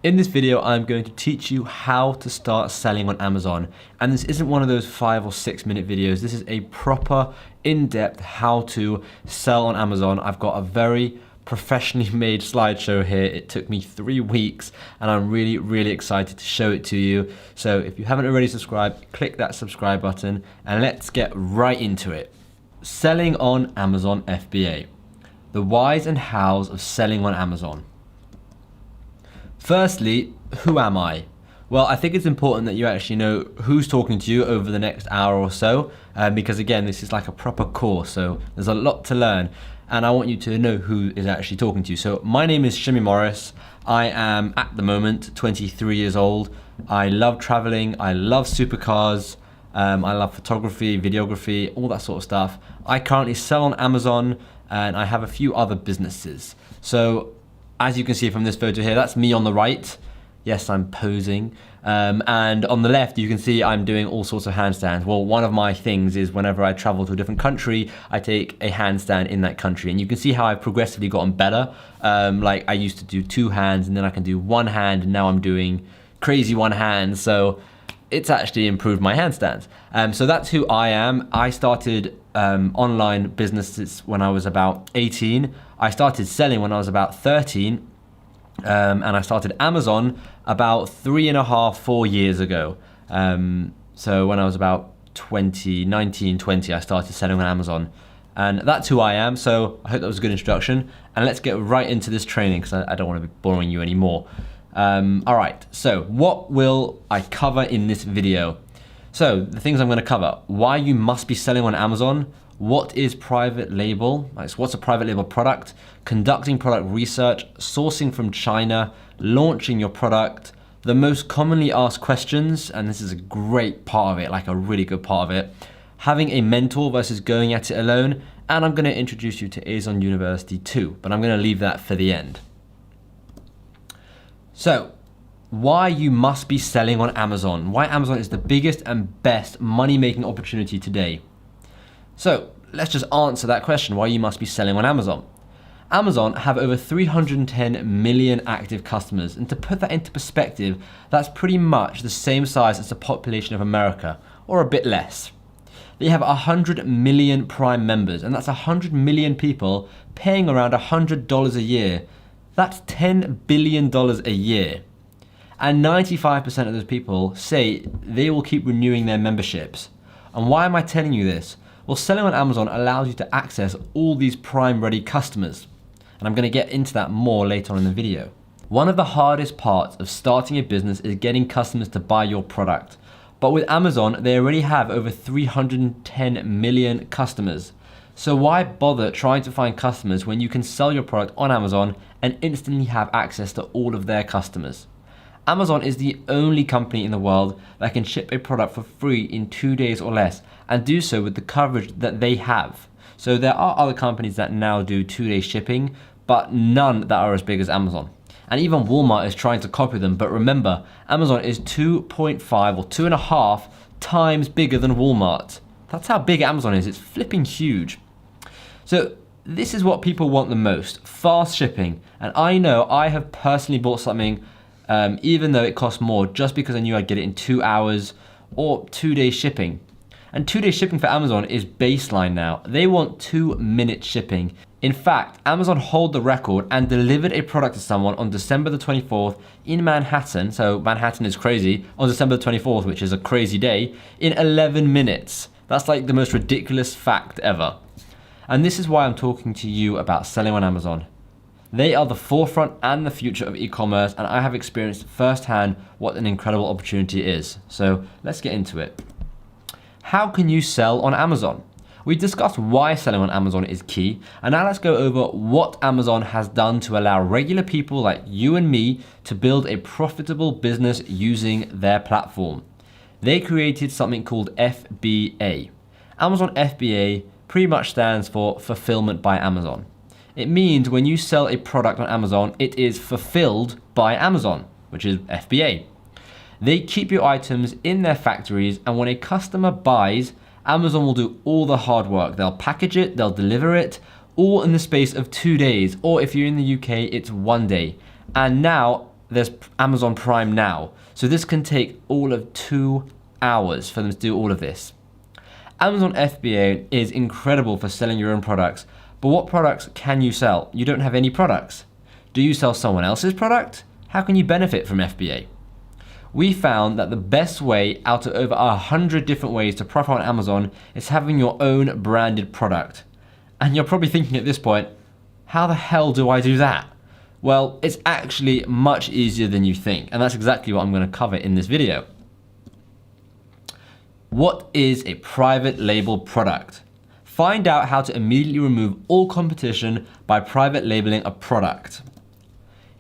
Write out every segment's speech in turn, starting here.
In this video, I'm going to teach you how to start selling on Amazon. And this isn't one of those 5 or 6 minute videos. This is a proper, in-depth how to sell on Amazon. I've got a very professionally made slideshow here. It took me 3 weeks and I'm really excited to show it to you. So if you haven't already subscribed, click that subscribe button and let's get right into it. Selling on Amazon FBA. The whys and hows of selling on Amazon. Firstly, who am I? Well, I think it's important that you actually know who's talking to you over the next hour or so, because again, this is like a proper course, so there's a lot to learn, and I want you to know who is actually talking to you. So my name is Shimmy Morris. I am, at the moment, 23 years old. I love traveling, I love supercars, I love photography, videography, all that sort of stuff. I currently sell on Amazon, and I have a few other businesses. So as you can see from this photo here, that's me on the right. Yes, I'm posing. And on the left, you can see I'm doing all sorts of handstands. Well, one of my things is whenever I travel to a different country, I take a handstand in that country. And you can see how I've progressively gotten better. Like I used to do 2 hands and then I can do 1 hand, and now I'm doing crazy 1 hand. So it's actually improved my handstands. So that's who I am. I started online businesses when I was about 18. I started selling when I was about 13. And I started Amazon about 3.5, 4 years ago. So when I was about 19, 20, I started selling on Amazon. And that's who I am. So I hope that was a good introduction. And let's get right into this training because I don't want to be boring you anymore. All right, so what will I cover in this video? So the things I'm going to cover: why you must be selling on Amazon, what is private label, what's a private label product, conducting product research, sourcing from China, launching your product, the most commonly asked questions, and this is a great part of it, like a really good part of it, having a mentor versus going at it alone, and I'm going to introduce you to Azon University too, but I'm going to leave that for the end. So, why you must be selling on Amazon. Why Amazon is the biggest and best money-making opportunity today. So, let's just answer that question, why you must be selling on Amazon. Amazon have over 310 million active customers, and to put that into perspective, that's pretty much the same size as the population of America, or a bit less. They have 100 million Prime members, and that's 100 million people paying around $100 a year. That's $10 billion a year. And 95% of those people say they will keep renewing their memberships. And why am I telling you this? Well, selling on Amazon allows you to access all these Prime-ready customers. And I'm going to get into that more later on in the video. One of the hardest parts of starting a business is getting customers to buy your product. But with Amazon, they already have over 310 million customers. So why bother trying to find customers when you can sell your product on Amazon and instantly have access to all of their customers? Amazon is the only company in the world that can ship a product for free in 2 days or less, and do so with the coverage that they have. So there are other companies that now do 2-day shipping, but none that are as big as Amazon. And even Walmart is trying to copy them, but remember, Amazon is 2.5 or 2.5 times bigger than Walmart. That's how big Amazon is, it's flipping huge. So this is what people want the most, fast shipping. And I know I have personally bought something even though it costs more, just because I knew I'd get it in 2 hours or 2-day shipping. And 2-day shipping for Amazon is baseline now. They want 2-minute shipping. In fact, Amazon hold the record and delivered a product to someone on December the 24th in Manhattan, so Manhattan is crazy, on December the 24th, which is a crazy day, in 11 minutes. That's like the most ridiculous fact ever. And this is why I'm talking to you about selling on Amazon. They are the forefront and the future of e-commerce, and I have experienced firsthand what an incredible opportunity it is. So let's get into it. How can you sell on Amazon? We discussed why selling on Amazon is key, and now let's go over what Amazon has done to allow regular people like you and me to build a profitable business using their platform. They created something called FBA. Amazon FBA pretty much stands for Fulfillment by Amazon. It means when you sell a product on Amazon, it is fulfilled by Amazon, which is FBA. They keep your items in their factories, and when a customer buys, Amazon will do all the hard work. They'll package it, they'll deliver it, all in the space of 2 days, or if you're in the UK, it's 1 day. And now there's Amazon Prime Now. So this can take all of 2 hours for them to do all of this. Amazon FBA is incredible for selling your own products, but what products can you sell? You don't have any products. Do you sell someone else's product? How can you benefit from FBA? We found that the best way out of over 100 different ways to profit on Amazon is having your own branded product. And you're probably thinking at this point, how the hell do I do that? Well, it's actually much easier than you think, and that's exactly what I'm going to cover in this video. What is a private label product? Find out how to immediately remove all competition by private labeling a product.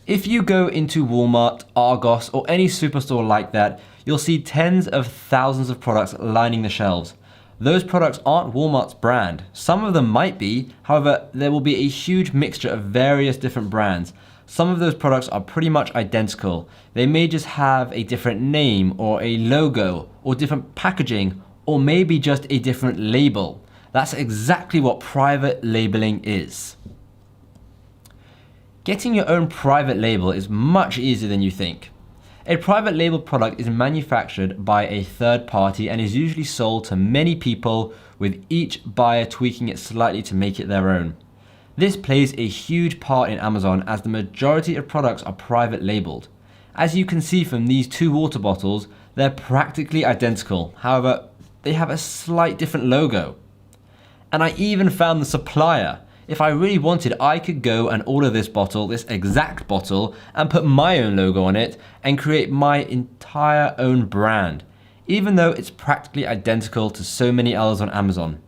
If you go into Walmart, Argos, or any superstore like that, you'll see tens of thousands of products lining the shelves. Those products aren't Walmart's brand. Some of them might be, however, there will be a huge mixture of various different brands. Some of those products are pretty much identical. They may just have a different name or a logo or different packaging or maybe just a different label. That's exactly what private labeling is. Getting your own private label is much easier than you think. A private label product is manufactured by a third party and is usually sold to many people, with each buyer tweaking it slightly to make it their own. This plays a huge part in Amazon as the majority of products are private labeled. As you can see from these 2 water bottles, they're practically identical. However, they have a slight different logo. And I even found the supplier. If I really wanted, I could go and order this bottle, this exact bottle, and put my own logo on it and create my entire own brand, even though it's practically identical to so many others on Amazon.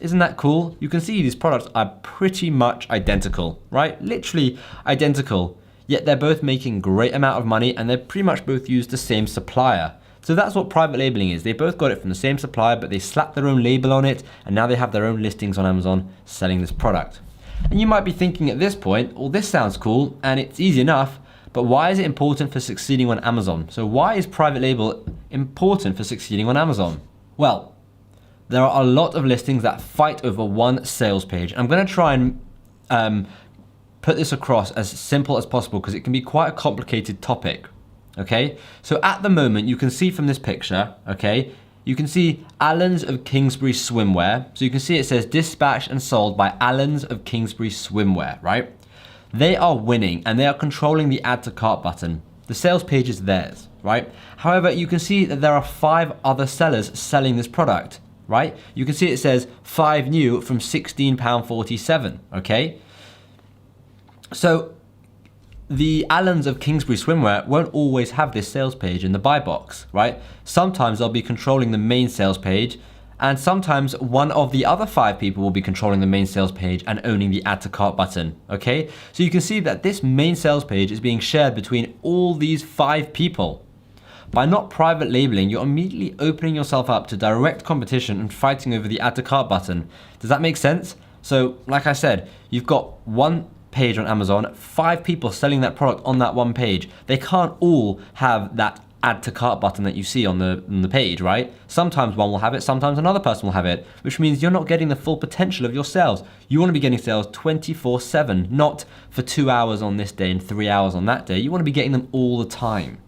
Isn't that cool? You can see these products are pretty much identical, right? Literally identical, yet they're both making great amount of money and they pretty much both use the same supplier. So that's what private labeling is. They both got it from the same supplier, but they slapped their own label on it, and now they have their own listings on Amazon selling this product. And you might be thinking at this point, well, this sounds cool and it's easy enough, but why is it important for succeeding on Amazon? So why is private label important for succeeding on Amazon? Well, there are a lot of listings that fight over one sales page. I'm going to try and put this across as simple as possible because it can be quite a complicated topic. Okay, so at the moment you can see from this picture, okay, you can see Allens of Kingsbury Swimwear. So you can see it says dispatched and sold by Allens of Kingsbury Swimwear, right? They are winning and they are controlling the add to cart button. The sales page is theirs, right? However, you can see that there are 5 other sellers selling this product, right? You can see it says 5 new from £16.47, okay? So the Allens of Kingsbury Swimwear won't always have this sales page in the buy box, right? Sometimes they'll be controlling the main sales page, and sometimes one of the other 5 people will be controlling the main sales page and owning the add to cart button, okay? So you can see that this main sales page is being shared between all these 5 people. By not private labeling, you're immediately opening yourself up to direct competition and fighting over the add to cart button. Does that make sense? So like I said, you've got one page on Amazon, 5 people selling that product on that one page. They can't all have that add to cart button that you see on the page, right? Sometimes one will have it, sometimes another person will have it, which means you're not getting the full potential of your sales. You want to be getting sales 24/7, not for 2 hours on this day and 3 hours on that day. You want to be getting them all the time.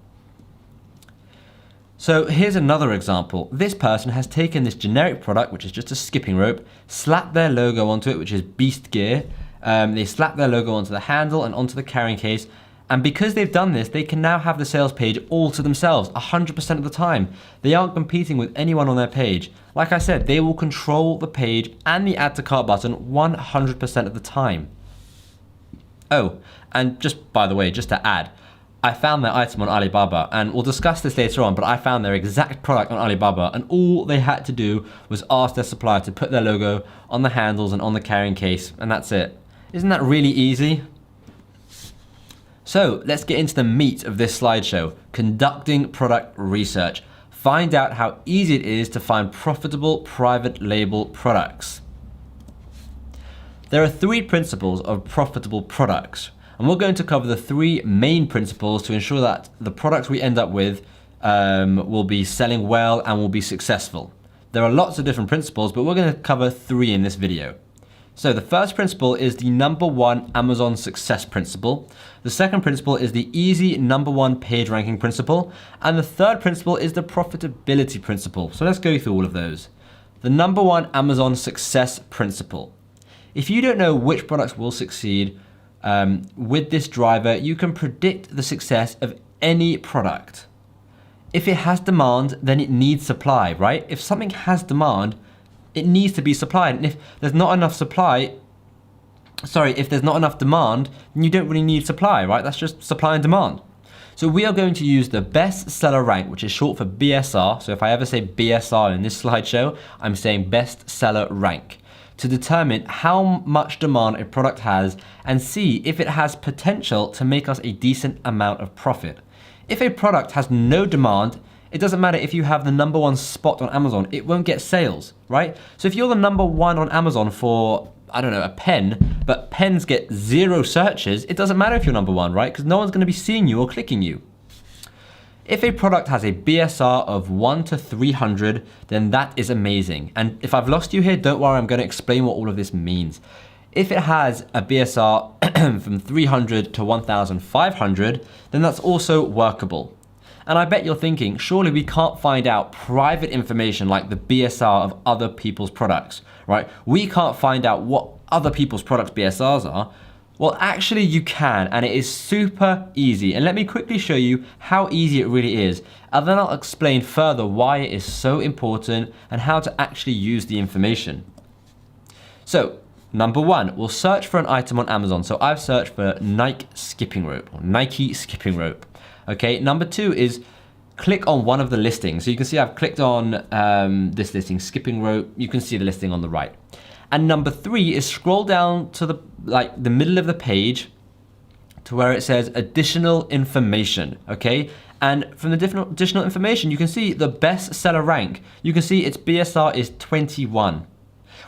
So here's another example. This person has taken this generic product, which is just a skipping rope, slapped their logo onto it, which is Beast Gear. They slap their logo onto the handle and onto the carrying case, and because they've done this, they can now have the sales page all to themselves 100% of the time. They aren't competing with anyone on their page. Like I said, they will control the page and the add to cart button 100% of the time. Oh, and just by the way, just to add, I found their item on Alibaba, and we'll discuss this later on, but I found their exact product on Alibaba, and all they had to do was ask their supplier to put their logo on the handles and on the carrying case, and that's it. Isn't that really easy? So let's get into the meat of this slideshow, conducting product research. Find out how easy it is to find profitable private label products. There are 3 principles of profitable products, and we're going to cover the 3 main principles to ensure that the products we end up with will be selling well and will be successful. There are lots of different principles, but we're going to cover 3 in this video. So the first principle is the #1 Amazon success principle. The second principle is the easy #1 page ranking principle. And the third principle is the profitability principle. So let's go through all of those. The #1 Amazon success principle. If you don't know which products will succeed with this driver, you can predict the success of any product. If it has demand, then it needs supply, right? If something has demand, it needs to be supplied. And if there's not enough if there's not enough demand, then you don't really need supply, right? That's just supply and demand. So we are going to use the best seller rank, which is short for BSR. So if I ever say BSR in this slideshow, I'm saying best seller rank, to determine how much demand a product has and see if it has potential to make us a decent amount of profit. If a product has no demand, it doesn't matter if you have the #1 spot on Amazon, it won't get sales, right? So if you're the #1 on Amazon for, I don't know, a pen, but pens get 0 searches, it doesn't matter if you're #1, right? Because no one's gonna be seeing you or clicking you. If a product has a BSR of 1 to 300, then that is amazing. And if I've lost you here, don't worry, I'm gonna explain what all of this means. If it has a BSR from 300 to 1,500, then that's also workable. And I bet you're thinking, surely we can't find out private information like the BSR of other people's products, right? We can't find out what other people's products' BSRs are. Well, actually you can, and it is super easy. And let me quickly show you how easy it really is. And then I'll explain further why it is so important and how to actually use the information. So, #1, we'll search for an item on Amazon. So I've searched for Nike skipping rope or Nike skipping rope. Okay, #2 is click on one of the listings. So you can see I've clicked on this listing, skipping rope. You can see the listing on the right. And #3 is scroll down to the middle of the page to where it says additional information, okay? And from the different additional information, you can see the best seller rank. You can see its BSR is 21.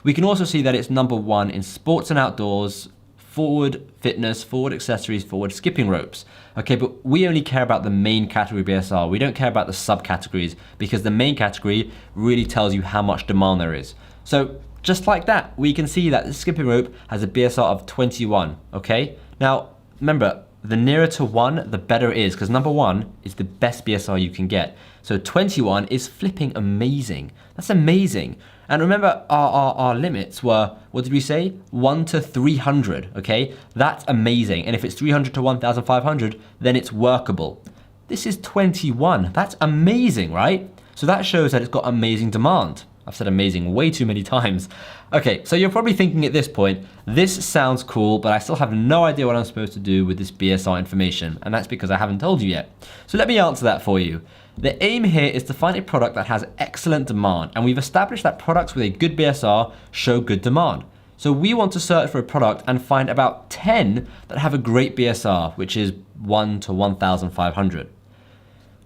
We can also see that it's #1 in sports and outdoors, forward fitness, forward accessories, forward skipping ropes. Okay, but we only care about the main category BSR. We don't care about the subcategories because the main category really tells you how much demand there is. So just like that, we can see that the skipping rope has a BSR of 21, okay? Now, remember, the nearer to 1, the better it is because #1 is the best BSR you can get. So 21 is flipping amazing. That's amazing. And remember, our limits were, what did we say? 1 to 300, okay? That's amazing. And if it's 300 to 1,500, then it's workable. This is 21. That's amazing, right? So that shows that it's got amazing demand. I've said amazing way too many times. Okay, so you're probably thinking at this point, this sounds cool, but I still have no idea what I'm supposed to do with this BSR information, and that's because I haven't told you yet. So let me answer that for you. The aim here is to find a product that has excellent demand, and we've established that products with a good BSR show good demand. So we want to search for a product and find about 10 that have a great BSR, which is 1 to 1,500.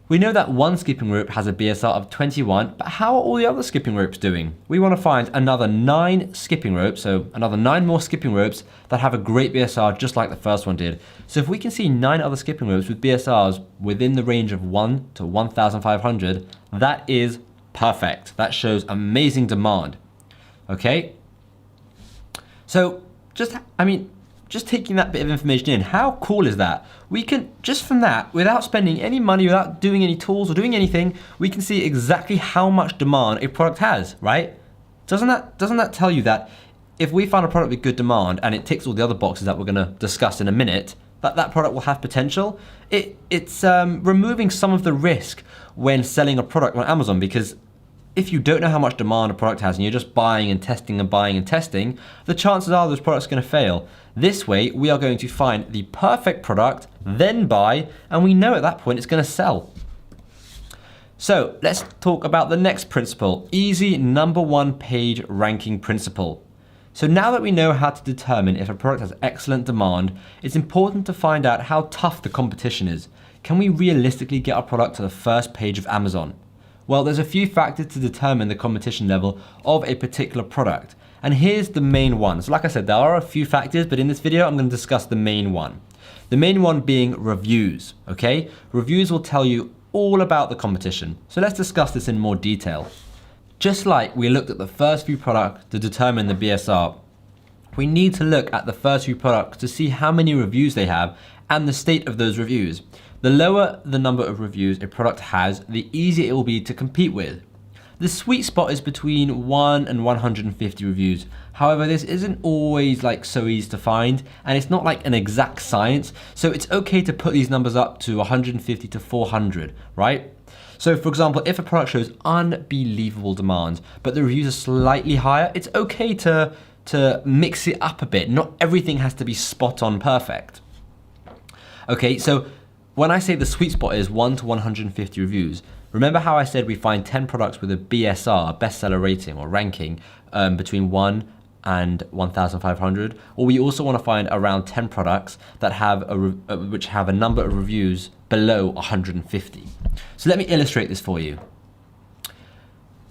We know that one skipping rope has a BSR of 21, but how are all the other skipping ropes doing? We want to find another 9 skipping ropes, so another 9 more skipping ropes that have a great BSR just like the first one did. So if we can see 9 other skipping ropes with BSRs within the range of 1 to 1,500, that is perfect. That shows amazing demand. Okay? So just taking that bit of information in, how cool is that? We can, just from that, without spending any money, without doing any tools or doing anything, we can see exactly how much demand a product has, right? Doesn't that tell you that if we find a product with good demand and it ticks all the other boxes that we're gonna discuss in a minute, that product will have potential? It's removing some of the risk when selling a product on Amazon, because if you don't know how much demand a product has and you're just buying and testing and buying and testing, the chances are those products are going to fail. This way, we are going to find the perfect product, then buy, and we know at that point it's going to sell. So let's talk about the next principle, easy #1 page ranking principle. So now that we know how to determine if a product has excellent demand, it's important to find out how tough the competition is. Can we realistically get our product to the first page of Amazon? Well, there's a few factors to determine the competition level of a particular product. And here's the main one. So like I said, there are a few factors, but in this video, I'm going to discuss the main one. The main one being reviews, okay? Reviews will tell you all about the competition. So let's discuss this in more detail. Just like we looked at the first few products to determine the BSR, we need to look at the first few products to see how many reviews they have and the state of those reviews. The lower the number of reviews a product has, the easier it will be to compete with. The sweet spot is between 1 and 150 reviews. However, this isn't always so easy to find, and it's not like an exact science, so it's okay to put these numbers up to 150 to 400, right? So for example, if a product shows unbelievable demand, but the reviews are slightly higher, it's okay to mix it up a bit. Not everything has to be spot on perfect. Okay, so when I say the sweet spot is 1 to 150 reviews, remember how I said we find 10 products with a BSR, a bestseller rating or ranking, between 1 and 1,500? Or we also want to find around 10 products that have which have a number of reviews below 150. So let me illustrate this for you.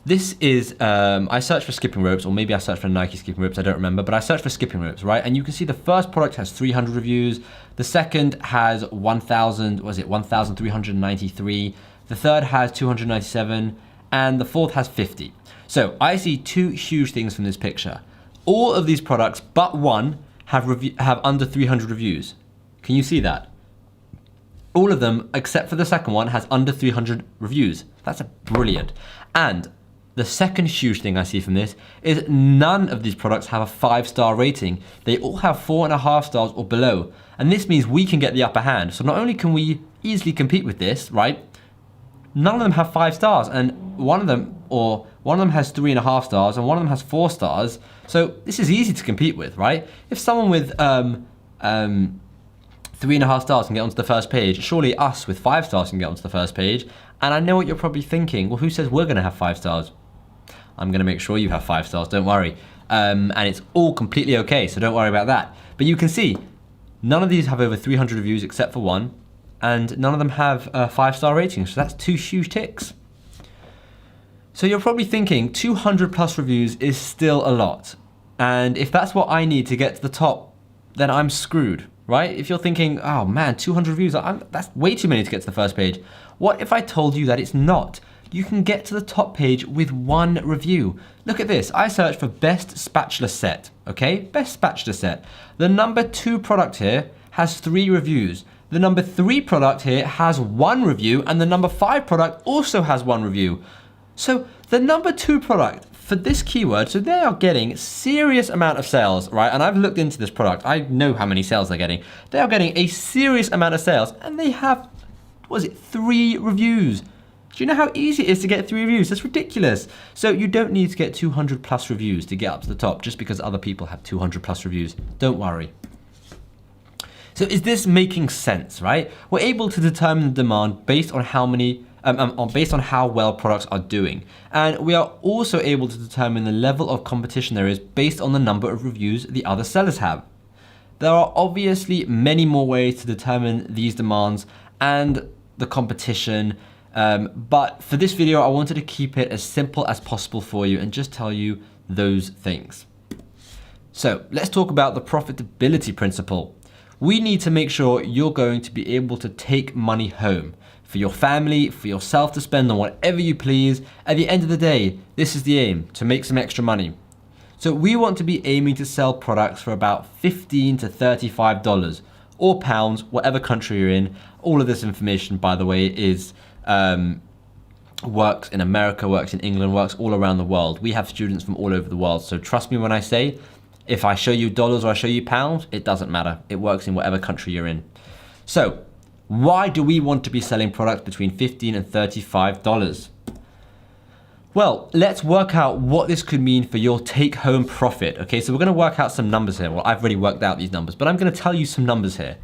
This is, I searched for skipping ropes, or maybe I searched for Nike skipping ropes, I don't remember, but I searched for skipping ropes, right? And you can see the first product has 300 reviews, the second has 1,393, the third has 297, and the fourth has 50. So I see two huge things from this picture. All of these products, but one, have under 300 reviews. Can you see that? All of them, except for the second one, has under 300 reviews. That's brilliant. And the second huge thing I see from this is none of these products have a 5-star rating. They all have 4.5 stars or below. And this means we can get the upper hand. So not only can we easily compete with this, right? None of them have 5 stars, and one of them has 3.5 stars, and one of them has 4 stars. So this is easy to compete with, right? If someone with 3.5 stars can get onto the first page, surely us with 5 stars can get onto the first page. And I know what you're probably thinking. Well, who says we're going to have 5 stars? I'm going to make sure you have 5 stars, don't worry. And it's all completely okay, so don't worry about that. But you can see, none of these have over 300 reviews except for one, and none of them have a 5-star rating, so that's 2 huge ticks. So you're probably thinking 200 plus reviews is still a lot. And if that's what I need to get to the top, then I'm screwed, right? If you're thinking, oh man, 200 reviews, that's way too many to get to the first page. What if I told you that it's not? You can get to the top page with 1 review. Look at this, I searched for best spatula set, okay? Best spatula set. The number 2 product here has 3 reviews. The number 3 product here has 1 review, and the number 5 product also has 1 review. So the number 2 product for this keyword, so they are getting serious amount of sales, right? And I've looked into this product. I know how many sales they're getting. They are getting a serious amount of sales, and they have, 3 reviews. Do you know how easy it is to get 3 reviews? That's ridiculous. So you don't need to get 200 plus reviews to get up to the top just because other people have 200 plus reviews. Don't worry. So is this making sense, right? We're able to determine the demand based on how well products are doing. And we are also able to determine the level of competition there is based on the number of reviews the other sellers have. There are obviously many more ways to determine these demands and the competition, but for this video, I wanted to keep it as simple as possible for you and just tell you those things. So let's talk about the profitability principle. We need to make sure you're going to be able to take money home for your family, for yourself to spend on whatever you please. At the end of the day, this is the aim, to make some extra money. So we want to be aiming to sell products for about $15 to $35 or pounds, whatever country you're in. All of this information, by the way, is works in America, works in England, works all around the world. We have students from all over the world. So trust me when I say, if I show you dollars or I show you pounds, it doesn't matter. It works in whatever country you're in. So why do we want to be selling products between $15 and $35? Well, let's work out what this could mean for your take-home profit. Okay, so we're going to work out some numbers here. Well, I've already worked out these numbers, but I'm going to tell you some numbers here.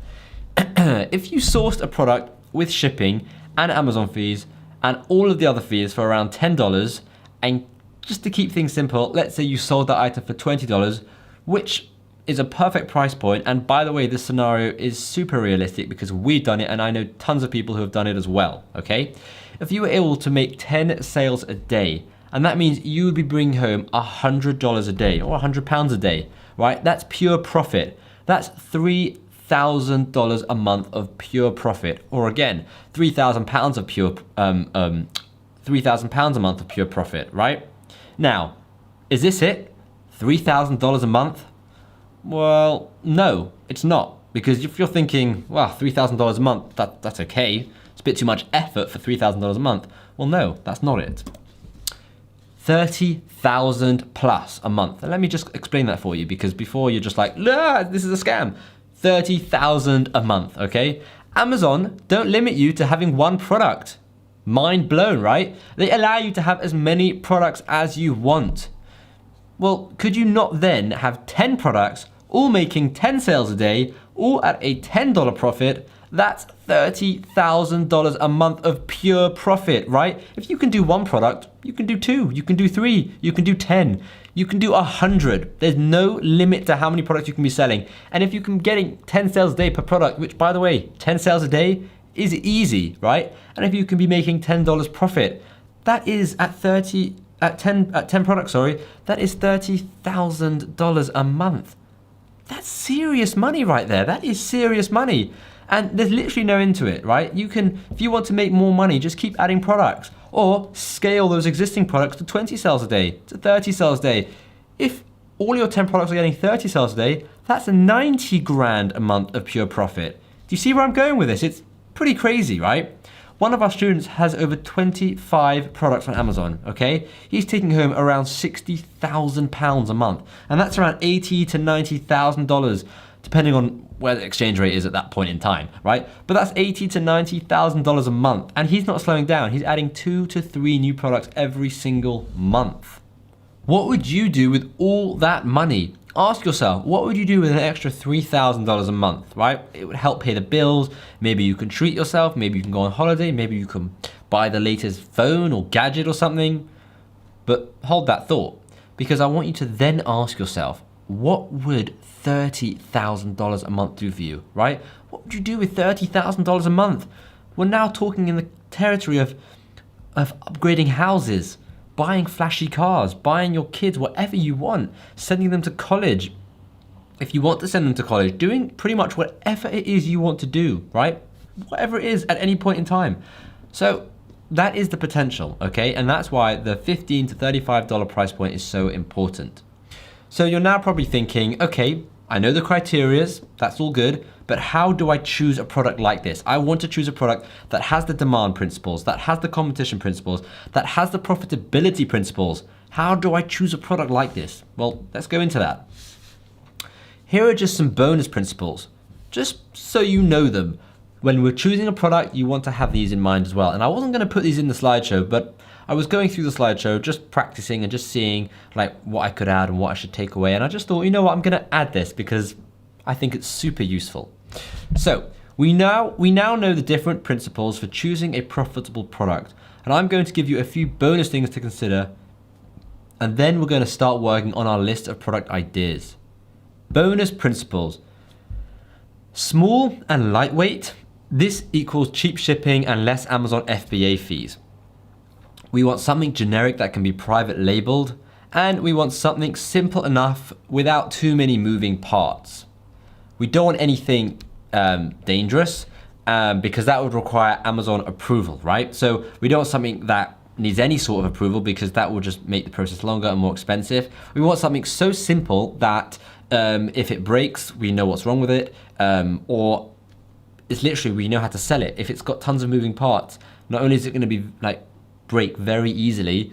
If you sourced a product with shipping and Amazon fees and all of the other fees for around $10, and just to keep things simple, let's say you sold that item for $20, which is a perfect price point. And by the way, this scenario is super realistic because we've done it and I know tons of people who have done it as well, okay? If you were able to make 10 sales a day, and that means you would be bringing home $100 a day or £100 a day, right? That's pure profit. That's $3,000 a month of pure profit, or again, £3,000 of pure, £3,000 a month of pure profit, right? Now, is this it? $3,000 a month? Well, no, it's not. Because if you're thinking, well, $3,000 a month, that's okay. It's a bit too much effort for $3,000 a month. Well, no, that's not it. 30,000 plus a month. And let me just explain that for you, because before you're just like, nah, this is a scam. 30,000 a month, okay? Amazon don't limit you to having one product. Mind blown, right? They allow you to have as many products as you want. Well, could you not then have 10 products, all making 10 sales a day, all at a $10 profit? That's $30,000 a month of pure profit, right? If you can do one product, you can do two, you can do three, you can do 10, you can do 100. There's no limit to how many products you can be selling. And if you can getting 10 sales a day per product, which by the way, 10 sales a day is easy, right? And if you can be making $10 profit, that is at 10 products, that is $30,000 a month. That's serious money right there. That is serious money. And there's literally no end to it, right? You can, if you want to make more money, just keep adding products or scale those existing products to 20 sales a day, to 30 sales a day. If all your 10 products are getting 30 sales a day, that's 90 grand a month of pure profit. Do you see where I'm going with this? It's pretty crazy, right? One of our students has over 25 products on Amazon, okay? He's taking home around £60,000 a month, and that's around $80,000 to $90,000, depending on where the exchange rate is at that point in time, right? But that's $80,000 to $90,000 a month, and he's not slowing down. He's adding 2 to 3 new products every single month. What would you do with all that money? Ask yourself, what would you do with an extra $3,000 a month, right? It would help pay the bills. Maybe you can treat yourself. Maybe you can go on holiday. Maybe you can buy the latest phone or gadget or something. But hold that thought, because I want you to then ask yourself, what would $30,000 a month do for you, right? What would you do with $30,000 a month? We're now talking in the territory of upgrading houses, buying flashy cars, buying your kids whatever you want, sending them to college. If you want to send them to college, doing pretty much whatever it is you want to do, right? Whatever it is at any point in time. So that is the potential, okay? And that's why the $15 to $35 price point is so important. So you're now probably thinking, okay, I know the criterias, that's all good, but how do I choose a product like this? I want to choose a product that has the demand principles, that has the competition principles, that has the profitability principles. How do I choose a product like this? Well, let's go into that. Here are just some bonus principles, just so you know them. When we're choosing a product, you want to have these in mind as well. And I wasn't going to put these in the slideshow, but I was going through the slideshow, just practicing and just seeing like what I could add and what I should take away. And I just thought, you know what, I'm going to add this because I think it's super useful. So we now know the different principles for choosing a profitable product. And I'm going to give you a few bonus things to consider. And then we're going to start working on our list of product ideas. Bonus principles. Small and lightweight. This equals cheap shipping and less Amazon FBA fees. We want something generic that can be private labeled, and we want something simple enough without too many moving parts. We don't want anything dangerous because that would require Amazon approval, right? So we don't want something that needs any sort of approval because that will just make the process longer and more expensive. We want something so simple that if it breaks, we know what's wrong with it, or it's literally we know how to sell it. If it's got tons of moving parts, not only is it going to be like break very easily,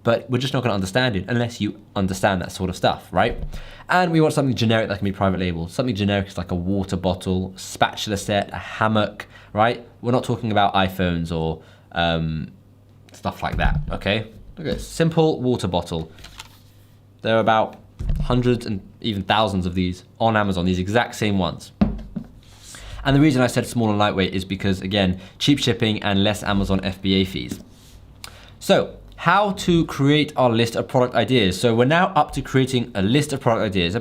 but we're just not going to understand it unless you understand that sort of stuff, right? And we want something generic that can be private label. Something generic is like a water bottle, spatula set, a hammock, right? We're not talking about iPhones or stuff like that, okay? Look at this, simple water bottle. There are about hundreds and even thousands of these on Amazon, these exact same ones. And the reason I said small and lightweight is because, again, cheap shipping and less Amazon FBA fees. So, how to create our list of product ideas. So we're now up to creating a list of product ideas.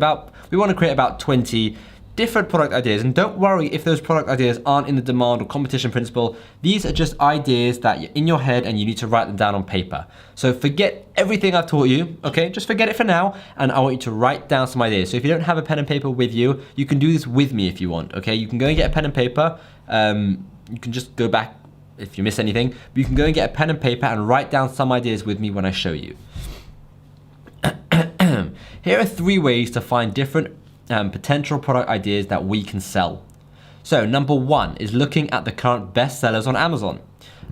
We want to create about 20 different product ideas. And don't worry if those product ideas aren't in the demand or competition principle. These are just ideas that you're in your head and you need to write them down on paper. So forget everything I've taught you, okay? Just forget it for now. And I want you to write down some ideas. So if you don't have a pen and paper with you, you can do this with me if you want, okay? You can go and get a pen and paper. You can just go back if you miss anything, but you can go and get a pen and paper and write down some ideas with me when I show you. Here are 3 ways to find different potential product ideas that we can sell. So number 1 is looking at the current best sellers on Amazon.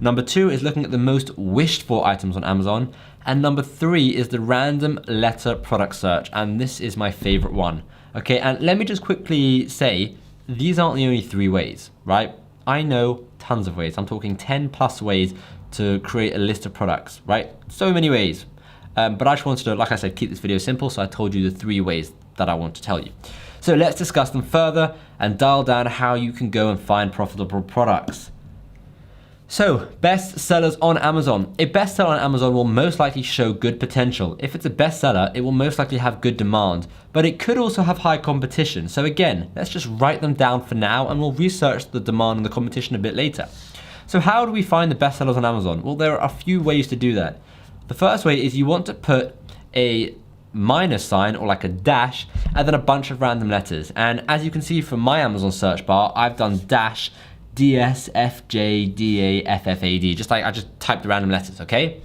Number 2 is looking at the most wished for items on Amazon. And number 3 is the random letter product search. And this is my favorite one. Okay, and let me just quickly say, these aren't the only 3 ways, right? I know tons of ways. I'm talking 10 plus ways to create a list of products, right? So many ways. But I just wanted to, like I said, keep this video simple. So I told you the 3 ways that I want to tell you. So let's discuss them further and dial down how you can go and find profitable products. So, best sellers on Amazon. A bestseller on Amazon will most likely show good potential. If it's a bestseller, it will most likely have good demand, but it could also have high competition. So again, let's just write them down for now and we'll research the demand and the competition a bit later. So how do we find the bestsellers on Amazon? Well, there are a few ways to do that. The first way is you want to put a minus sign or like a dash and then a bunch of random letters. And as you can see from my Amazon search bar, I've done dash DSFJDAFFAD, just like I just typed the random letters, okay?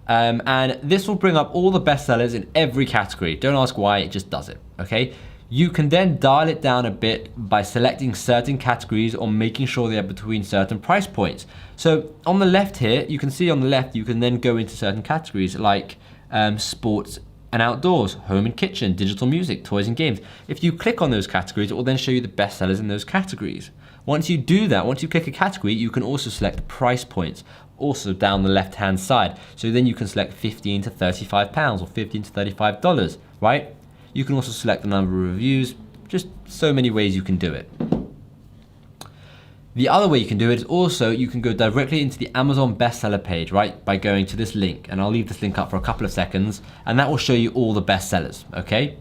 And this will bring up all the bestsellers in every category. Don't ask why, it just does it, okay? You can then dial it down a bit by selecting certain categories or making sure they are between certain price points. So on the left here, you can see on the left, you can then go into certain categories like sports and outdoors, home and kitchen, digital music, toys and games. If you click on those categories, it will then show you the bestsellers in those categories. Once you do that, once you click a category, you can also select price points, also down the left-hand side. So then you can select 15 to 35 pounds or 15 to $35, right? You can also select the number of reviews, just so many ways you can do it. The other way you can do it is also you can go directly into the Amazon bestseller page, right? By going to this link, and I'll leave this link up for a couple of seconds, and that will show you all the bestsellers, okay?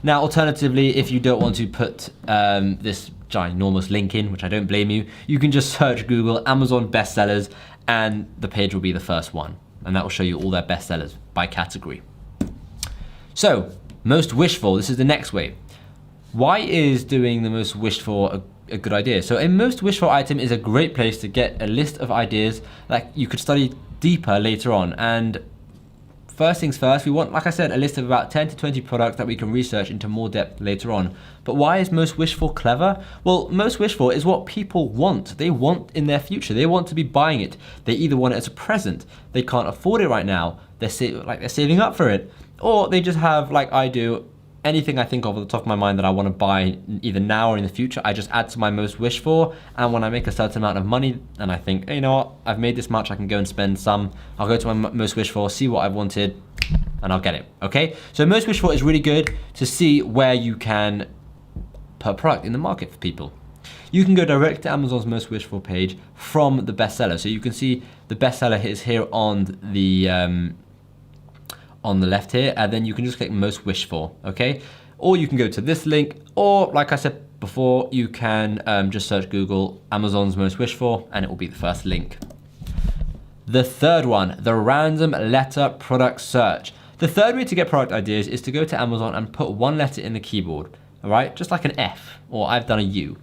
Now, alternatively, if you don't want to put this ginormous link in, which I don't blame you, you can just search Google Amazon bestsellers and the page will be the first one. And that will show you all their bestsellers by category. So, most wished for, this is the next way. Why is doing the most wished for a good idea? So a most wished for item is a great place to get a list of ideas that you could study deeper later on. And first things first, we want, like I said, a list of about 10 to 20 products that we can research into more depth later on. But why is most wished for clever? Well, most wished for is what people want. They want in their future. They want to be buying it. They either want it as a present, they can't afford it right now, they're saving up for it, or they just have, like I do, anything I think of at the top of my mind that I want to buy either now or in the future, I just add to my most wished for. And when I make a certain amount of money and I think, hey, you know what, I've made this much, I can go and spend some, I'll go to my most wished for, see what I've wanted, and I'll get it, okay? So most wished for is really good to see where you can put a product in the market for people. You can go direct to Amazon's most wished for page from the bestseller. So you can see the bestseller is here on the left here, and then you can just click most wished for, okay? Or you can go to this link, or like I said before, you can just search Google Amazon's most wished for, and it will be the first link. The third one, the random letter product search. The third way to get product ideas is to go to Amazon and put one letter in the keyboard, all right? Just like an F, or I've done a U.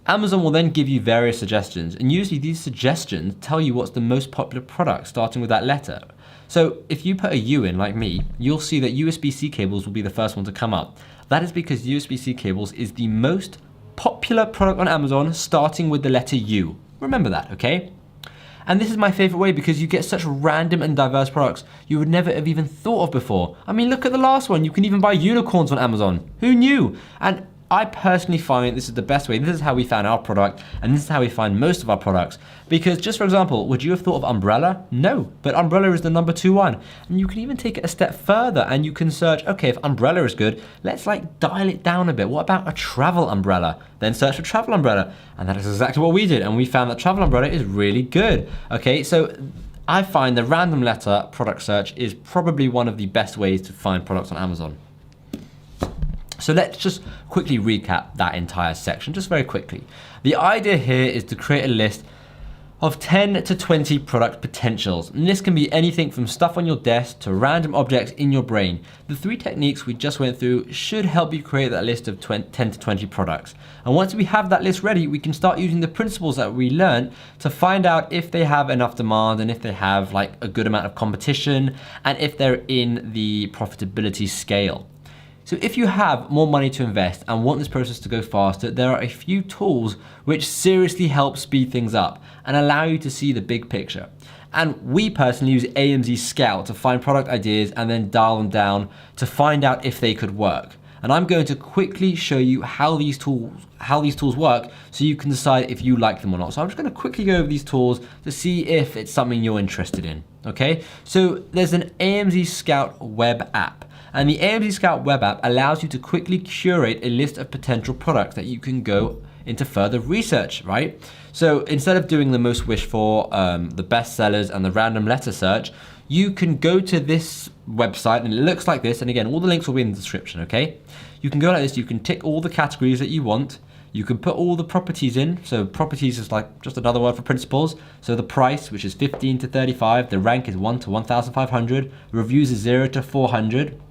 Amazon will then give you various suggestions, and usually these suggestions tell you what's the most popular product starting with that letter. So if you put a U in, like me, you'll see that USB-C cables will be the first one to come up. That is because USB-C cables is the most popular product on Amazon starting with the letter U. Remember that, okay? And this is my favorite way because you get such random and diverse products you would never have even thought of before. I mean, look at the last one. You can even buy unicorns on Amazon. Who knew? And I personally find this is the best way. This is how we found our product, and this is how we find most of our products. Because just for example, would you have thought of umbrella? No, but umbrella is the number 2 one. And you can even take it a step further and you can search, okay, if umbrella is good, let's like dial it down a bit. What about a travel umbrella? Then search for travel umbrella. And that is exactly what we did. And we found that travel umbrella is really good. Okay, so I find the random letter product search is probably one of the best ways to find products on Amazon. So let's just quickly recap that entire section, just very quickly. The idea here is to create a list of 10 to 20 product potentials. And this can be anything from stuff on your desk to random objects in your brain. The 3 techniques we just went through should help you create that list of 10 to 20 products. And once we have that list ready, we can start using the principles that we learned to find out if they have enough demand and if they have like a good amount of competition and if they're in the profitability scale. So if you have more money to invest and want this process to go faster, there are a few tools which seriously help speed things up and allow you to see the big picture. And we personally use AMZ Scout to find product ideas and then dial them down to find out if they could work. And I'm going to quickly show you how these tools work so you can decide if you like them or not. So I'm just going to quickly go over these tools to see if it's something you're interested in. Okay, so there's an AMZ Scout web app. And the AMZ Scout web app allows you to quickly curate a list of potential products that you can go into further research, right? So instead of doing the most wished for, the best sellers and the random letter search, you can go to this website and it looks like this. And again, all the links will be in the description, okay? You can go like this, you can tick all the categories that you want. You can put all the properties in. So properties is like just another word for principles. So the price, which is 15 to 35, the rank is 1 to 1,500, reviews is 0 to 400.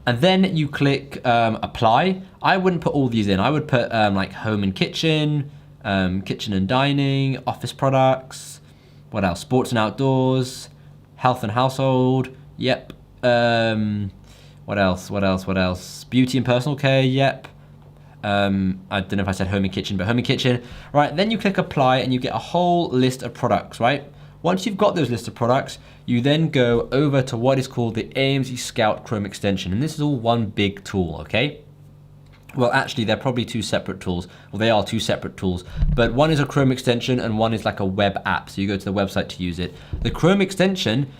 And then you click apply. I wouldn't put all these in. I would put like home and kitchen, kitchen and dining, office products, what else? Sports and outdoors, health and household, yep. What else? Beauty and personal care, yep. I don't know if I said home and kitchen, but home and kitchen. Right, then you click apply and you get a whole list of products, right? Once you've got those list of products, you then go over to what is called the AMZ Scout Chrome extension. And this is all one big tool, okay? Well, actually, they're probably two separate tools. Well, they are two separate tools, but one is a Chrome extension and one is like a web app. So you go to the website to use it. The Chrome extension,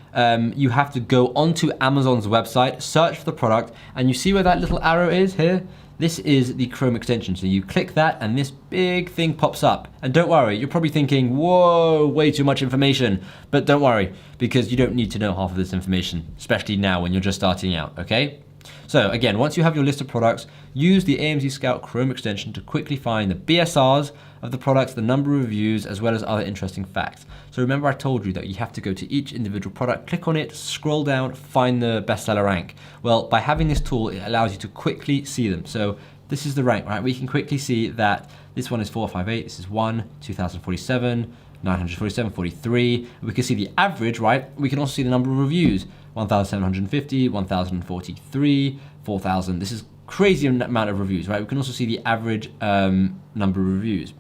you have to go onto Amazon's website, search for the product, and you see where that little arrow is here? This is the Chrome extension. So you click that and this big thing pops up. And don't worry, you're probably thinking, whoa, way too much information. But don't worry, because you don't need to know half of this information, especially now when you're just starting out, okay? So again, once you have your list of products, use the AMZ Scout Chrome extension to quickly find the BSRs of the products, the number of reviews, as well as other interesting facts. So remember I told you that you have to go to each individual product, click on it, scroll down, find the bestseller rank. Well, by having this tool, it allows you to quickly see them. So this is the rank, right? We can quickly see that this one is 458, this is 1, 2047, 947, 43. We can see the average, right? We can also see the number of reviews, 1,750, 1,043, 4,000. This is crazy amount of reviews, right? We can also see the average number of reviews.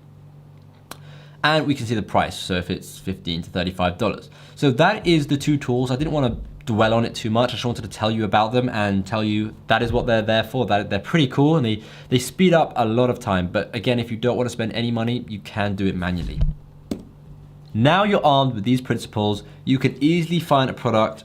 And we can see the price, so if it's $15 to $35. So that is the two tools. I didn't want to dwell on it too much. I just wanted to tell you about them and tell you that is what they're there for. That they're pretty cool and they speed up a lot of time. But again, if you don't want to spend any money, you can do it manually. Now you're armed with these principles, you can easily find a product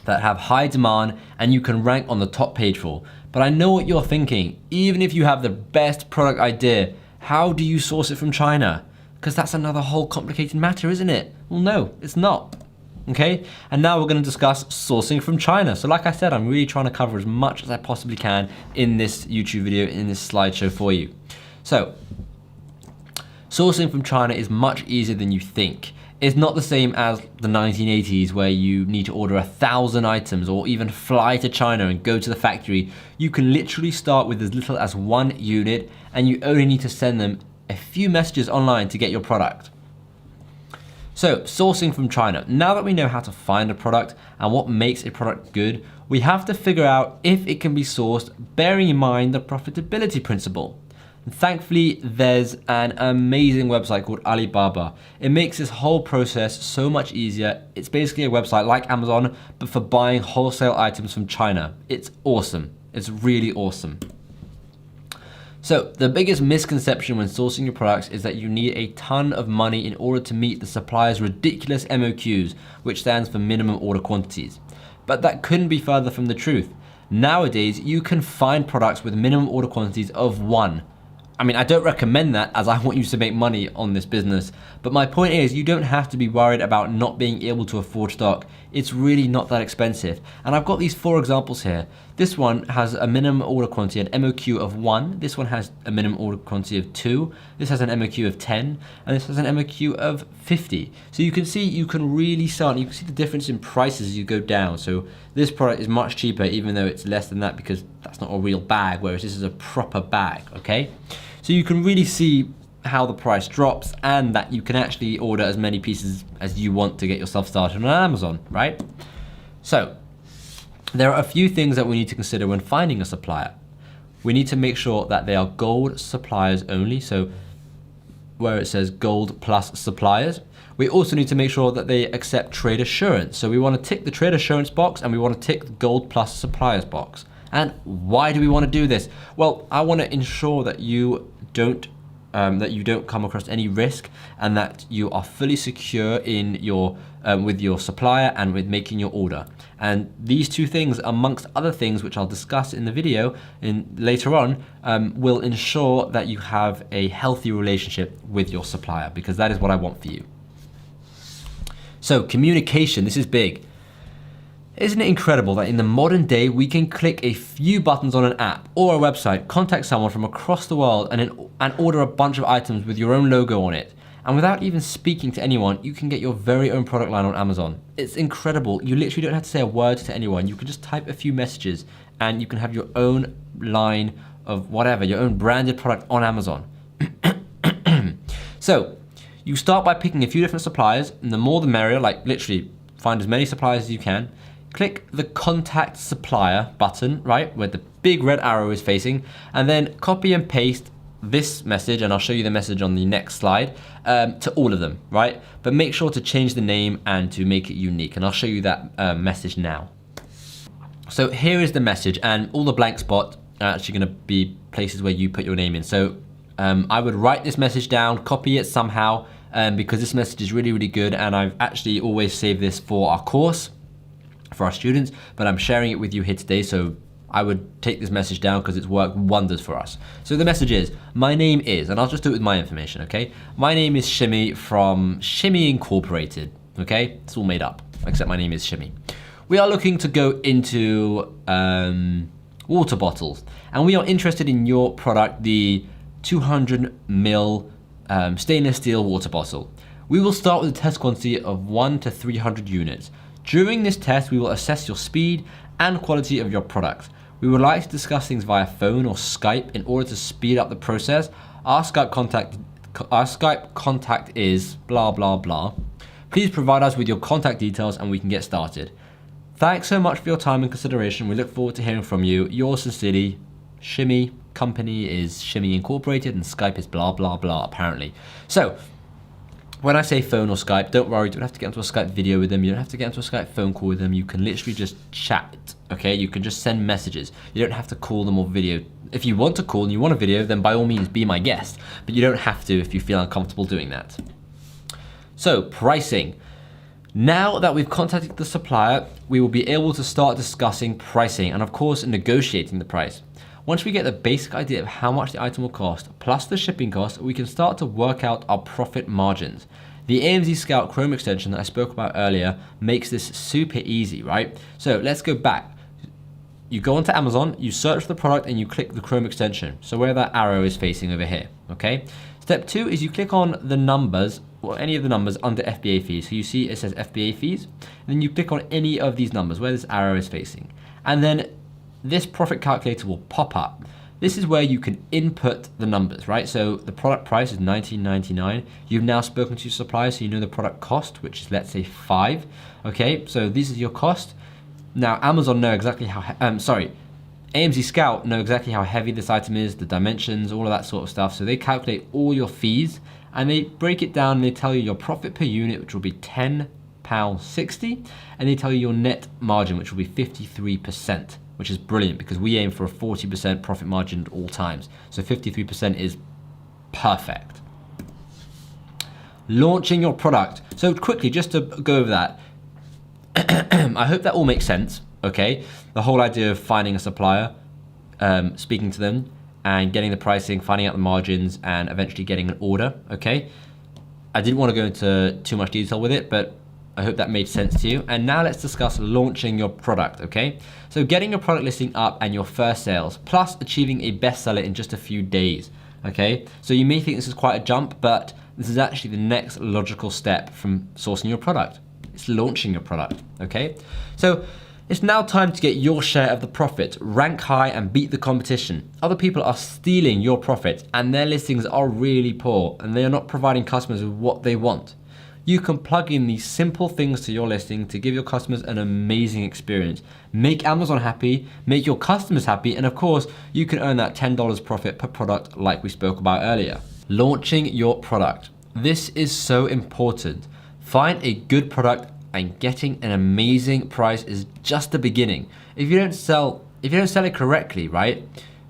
that have high demand and you can rank on the top page for. But I know what you're thinking, even if you have the best product idea, how do you source it from China? Because that's another whole complicated matter, isn't it? Well, no, it's not. Okay, and now we're going to discuss sourcing from China. So like I said, I'm really trying to cover as much as I possibly can in this YouTube video, in this slideshow for you. So, sourcing from China is much easier than you think. It's not the same as the 1980s where you need to order 1,000 items or even fly to China and go to the factory. You can literally start with as little as 1 unit and you only need to send them a few messages online to get your product. So, sourcing from China. Now that we know how to find a product and what makes a product good, we have to figure out if it can be sourced bearing in mind the profitability principle. And thankfully, there's an amazing website called Alibaba. It makes this whole process so much easier. It's basically a website like Amazon, but for buying wholesale items from China. It's awesome. It's really awesome. So the biggest misconception when sourcing your products is that you need a ton of money in order to meet the supplier's ridiculous MOQs, which stands for minimum order quantities. But that couldn't be further from the truth. Nowadays, you can find products with minimum order quantities of 1. I mean, I don't recommend that as I want you to make money on this business, but my point is you don't have to be worried about not being able to afford stock. It's really not that expensive. And I've got these 4 examples here. This one has a minimum order quantity, an MOQ of 1. This one has a minimum order quantity of 2. This has an MOQ of 10, and this has an MOQ of 50. So you can see, you can really start, you can see the difference in prices as you go down. So this product is much cheaper, even though it's less than that because that's not a real bag, whereas this is a proper bag, okay? So you can really see how the price drops and that you can actually order as many pieces as you want to get yourself started on Amazon, right? So There are a few things that we need to consider when finding a supplier. We need to make sure that they are gold suppliers only, so where it says gold plus suppliers. We also need to make sure that they accept trade assurance. So we want to tick the trade assurance box and we want to tick the gold plus suppliers box. And why do we want to do this? Well, I want to ensure that you don't come across any risk and that you are fully secure in your with your supplier and with making your order. And these two things, amongst other things which I'll discuss in the video later on, will ensure that you have a healthy relationship with your supplier, because that is what I want for you. So communication, this is big. Isn't it incredible that in the modern day, we can click a few buttons on an app or a website, contact someone from across the world and order a bunch of items with your own logo on it. And without even speaking to anyone, you can get your very own product line on Amazon. It's incredible. You literally don't have to say a word to anyone. You can just type a few messages and you can have your own line of whatever, your own branded product on Amazon. So you start by picking a few different suppliers, and the more the merrier, like literally find as many suppliers as you can. Click the contact supplier button, right, where the big red arrow is facing, and then copy and paste this message, and I'll show you the message on the next slide, to all of them, right? But make sure to change the name and to make it unique, and I'll show you that message now. So here is the message, and all the blank spots are actually gonna be places where you put your name in. So I would write this message down, copy it somehow, because this message is really, really good, and I've actually always saved this for our course, for our students, but I'm sharing it with you here today, so I would take this message down because it's worked wonders for us. So the message is, my name is, and I'll just do it with my information, okay? My name is Shimmy from Shimmy Incorporated, okay? It's all made up, except my name is Shimmy. We are looking to go into water bottles, and we are interested in your product, the 200 ml stainless steel water bottle. We will start with a test quantity of 1 to 300 units. During this test, we will assess your speed and quality of your product. We would like to discuss things via phone or Skype in order to speed up the process. Our Skype contact is blah, blah, blah. Please provide us with your contact details and we can get started. Thanks so much for your time and consideration. We look forward to hearing from you. Yours sincerely, Shimmy. Company is Shimmy Incorporated and Skype is blah, blah, blah, apparently. So, when I say phone or Skype, don't worry, you don't have to get into a Skype video with them, you don't have to get into a Skype phone call with them, you can literally just chat, okay? You can just send messages. You don't have to call them or video. If you want to call and you want a video, then by all means be my guest, but you don't have to if you feel uncomfortable doing that. So, pricing. Now that we've contacted the supplier, we will be able to start discussing pricing and of course negotiating the price. Once we get the basic idea of how much the item will cost, plus the shipping cost, we can start to work out our profit margins. The AMZ Scout Chrome extension that I spoke about earlier makes this super easy, right? So let's go back. You go onto Amazon, you search for the product and you click the Chrome extension. So where that arrow is facing over here, okay? Step 2 is you click on the numbers, or any of the numbers under FBA fees. So you see it says FBA fees, and then you click on any of these numbers where this arrow is facing. And then this profit calculator will pop up. This is where you can input the numbers, right? So the product price is $19.99. You've now spoken to your supplier, so you know the product cost, which is, let's say, $5. Okay, so this is your cost. Now Amazon know exactly how, AMZ Scout know exactly how heavy this item is, the dimensions, all of that sort of stuff. So they calculate all your fees and they break it down and they tell you your profit per unit, which will be £10.60, and they tell you your net margin, which will be 53%. Which is brilliant because we aim for a 40% profit margin at all times. So 53% is perfect. Launching your product. So quickly, just to go over that, I hope that all makes sense, okay? The whole idea of finding a supplier, speaking to them, and getting the pricing, finding out the margins, and eventually getting an order, okay? I didn't want to go into too much detail with it, but I hope that made sense to you. And now let's discuss launching your product, okay? So getting your product listing up and your first sales, plus achieving a bestseller in just a few days, okay? So you may think this is quite a jump, but this is actually the next logical step from sourcing your product. It's launching your product, okay? So it's now time to get your share of the profit, rank high and beat the competition. Other people are stealing your profit and their listings are really poor and they are not providing customers with what they want. You can plug in these simple things to your listing to give your customers an amazing experience. Make Amazon happy, make your customers happy, and of course, you can earn that $10 profit per product like we spoke about earlier. Launching your product. This is so important. Find a good product, and getting an amazing price is just the beginning. If you don't sell it correctly, right,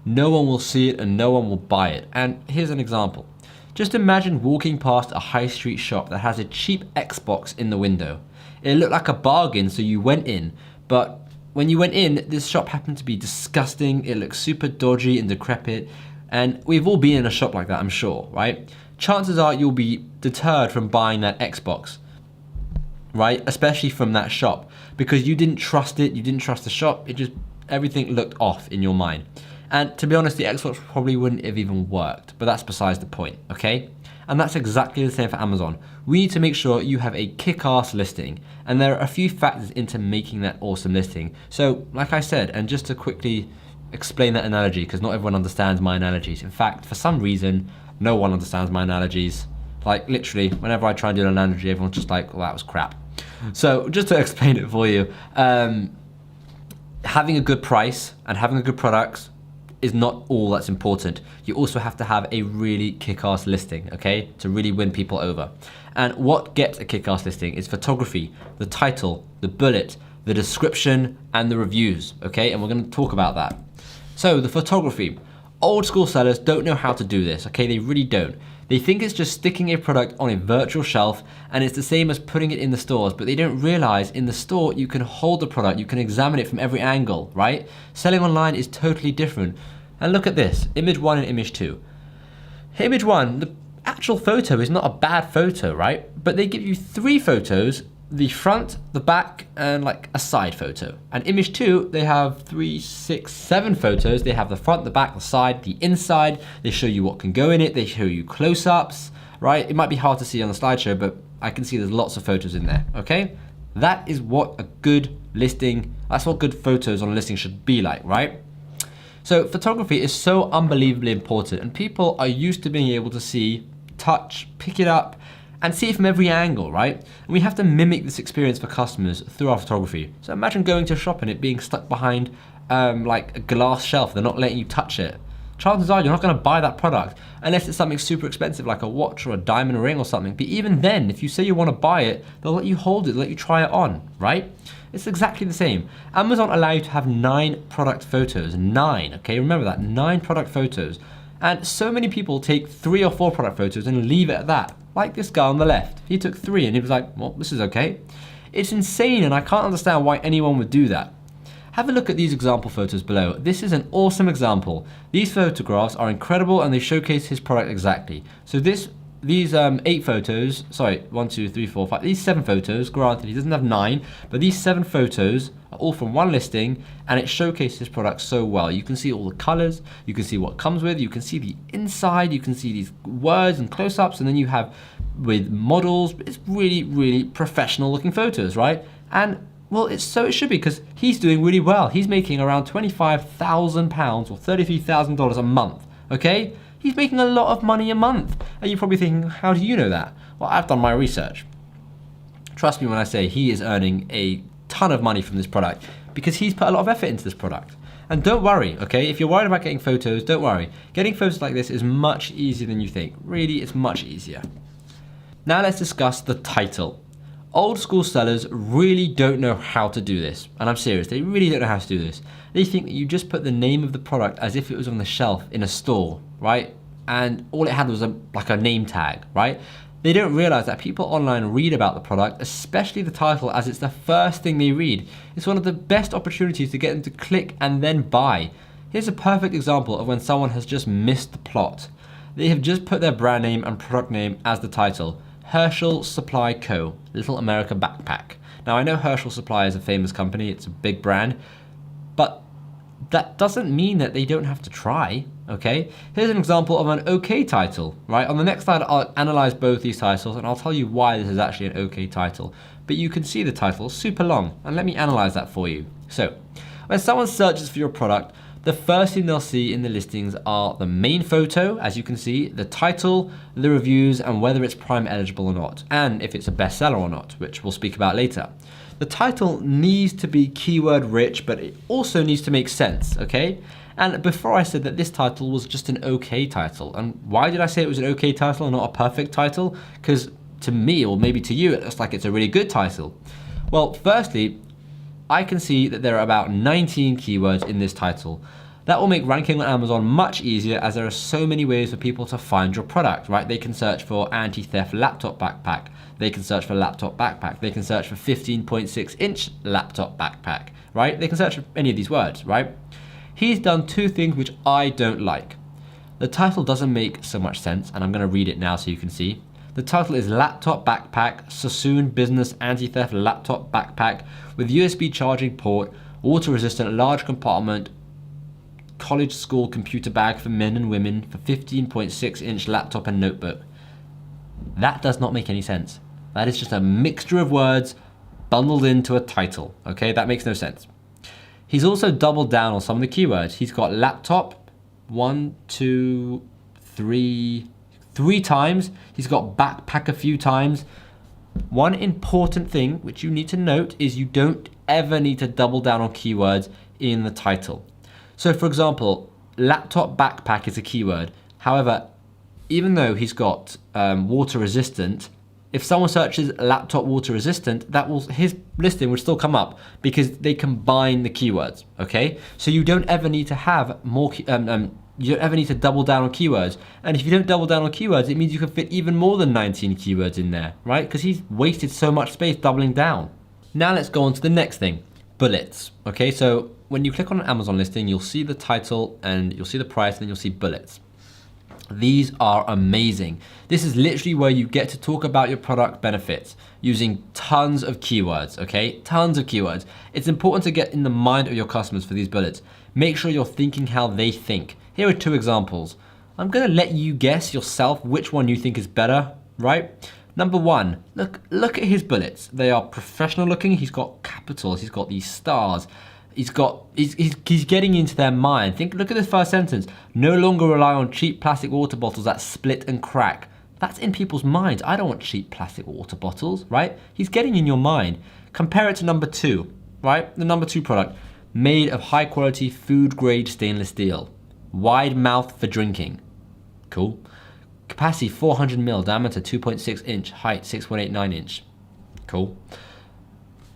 no one will see it and no one will buy it. And here's an example. Just imagine walking past a high street shop that has a cheap Xbox in the window. It looked like a bargain, so you went in, but when you went in, this shop happened to be disgusting. It looked super dodgy and decrepit, and we've all been in a shop like that, I'm sure, right? Chances are you'll be deterred from buying that Xbox, right? Especially from that shop, because you didn't trust it, you didn't trust the shop, everything looked off in your mind. And to be honest, the Xbox probably wouldn't have even worked, but that's besides the point, okay? And that's exactly the same for Amazon. We need to make sure you have a kick-ass listing, and there are a few factors into making that awesome listing. So, like I said, and just to quickly explain that analogy, because not everyone understands my analogies. In fact, for some reason, no one understands my analogies. Like literally, whenever I try and do an analogy, everyone's just like, well, that was crap. So just to explain it for you, having a good price and having a good product is not all that's important. You also have to have a really kick-ass listing, okay, to really win people over. And what gets a kick-ass listing is photography, the title, the bullet, the description, and the reviews, okay? And we're gonna talk about that. So the photography. Old school sellers don't know how to do this, okay? They really don't. They think it's just sticking a product on a virtual shelf and it's the same as putting it in the stores, but they don't realize in the store you can hold the product, you can examine it from every angle, right? Selling online is totally different. And look at this, image 1 and image 2. Image 1, the actual photo is not a bad photo, right? But they give you 3 photos, the front, the back, and like a side photo. And image 2, they have 3, 6, 7 photos. They have the front, the back, the side, the inside. They show you what can go in it. They show you close-ups, right? It might be hard to see on the slideshow, but I can see there's lots of photos in there, okay? That is what a good listing, that's what good photos on a listing should be like, right? So photography is so unbelievably important, and people are used to being able to see, touch, pick it up, and see it from every angle, right? And we have to mimic this experience for customers through our photography. So imagine going to a shop and it being stuck behind like a glass shelf, they're not letting you touch it. Chances are you're not gonna buy that product unless it's something super expensive like a watch or a diamond ring or something. But even then, if you say you wanna buy it, they'll let you hold it, they'll let you try it on, right? It's exactly the same. Amazon allow you to have 9 product photos, 9, okay? Remember that, 9 product photos. And so many people take 3 or 4 product photos and leave it at that. Like this guy on the left. He took 3 and he was like, well, this is okay. It's insane and I can't understand why anyone would do that. Have a look at these example photos below. This is an awesome example. These photographs are incredible and they showcase his product exactly. So these 8 photos, sorry, 1, 2, 3, 4, 5, these 7 photos, granted he doesn't have 9, but these 7 photos are all from one listing and it showcases his product so well. You can see all the colors, you can see what comes with, you can see the inside, you can see these words and close-ups, and then you have with models. It's really, really professional looking photos, right? And well, it should be, because he's doing really well. He's making around £25,000 or $33,000 a month, okay? He's making a lot of money a month. And you're probably thinking, how do you know that? Well, I've done my research. Trust me when I say he is earning a ton of money from this product because he's put a lot of effort into this product. And don't worry, okay? If you're worried about getting photos, don't worry. Getting photos like this is much easier than you think. Really, it's much easier. Now let's discuss the title. Old school sellers really don't know how to do this. And I'm serious, they really don't know how to do this. They think that you just put the name of the product as if it was on the shelf in a store, right? And all it had was like a name tag, right? They don't realize that people online read about the product, especially the title, as it's the first thing they read. It's one of the best opportunities to get them to click and then buy. Here's a perfect example of when someone has just missed the plot. They have just put their brand name and product name as the title. Herschel Supply Co. Little America Backpack. Now I know Herschel Supply is a famous company, it's a big brand, but that doesn't mean that they don't have to try, okay? Here's an example of an okay title, right? On the next slide, I'll analyze both these titles and I'll tell you why this is actually an okay title. But you can see the title, super long, and let me analyze that for you. So, when someone searches for your product, the first thing they'll see in the listings are the main photo, as you can see, the title, the reviews, and whether it's Prime eligible or not, and if it's a bestseller or not, which we'll speak about later. The title needs to be keyword rich, but it also needs to make sense, okay? And before I said that this title was just an okay title. And why did I say it was an okay title and not a perfect title? Because to me, or maybe to you, it looks like it's a really good title. Well, firstly, I can see that there are about 19 keywords in this title. That will make ranking on Amazon much easier, as there are so many ways for people to find your product, right? They can search for anti-theft laptop backpack. They can search for laptop backpack. They can search for 15.6-inch laptop backpack, right? They can search for any of these words, right? He's done two things which I don't like. The title doesn't make so much sense, and I'm going to read it now so you can see. The title is Laptop Backpack, Sassoon Business Anti-Theft Laptop Backpack with USB charging port, water-resistant large compartment, college school computer bag for men and women for 15.6-inch laptop and notebook. That does not make any sense. That is just a mixture of words bundled into a title, okay? That makes no sense. He's also doubled down on some of the keywords. He's got laptop, 1, 2, 3 times. He's got backpack a few times. One important thing which you need to note is you don't ever need to double down on keywords in the title. So for example, laptop backpack is a keyword. However, even though he's got water resistant, if someone searches laptop water resistant, his listing would still come up because they combine the keywords, okay? So you don't ever need to have more, you don't ever need to double down on keywords. And if you don't double down on keywords, it means you can fit even more than 19 keywords in there, right? Because he's wasted so much space doubling down. Now let's go on to the next thing, bullets, okay? So when you click on an Amazon listing, you'll see the title and you'll see the price and then you'll see bullets. These are amazing. This is literally where you get to talk about your product benefits using tons of keywords, okay? Tons of keywords. It's important to get in the mind of your customers for these bullets. Make sure you're thinking how they think. Here are two examples. I'm gonna let you guess yourself which one you think is better, right? Number one, look at his bullets. They are professional looking. He's got capitals, he's got these stars. He's getting into their mind. Look at the first sentence. No longer rely on cheap plastic water bottles that split and crack. That's in people's minds. I don't want cheap plastic water bottles, right? He's getting in your mind. Compare it to number two, right? The number two product, made of high quality food grade stainless steel. Wide mouth for drinking. Cool. Capacity 400 ml, diameter 2.6 inch, height 6.89 inch. Cool.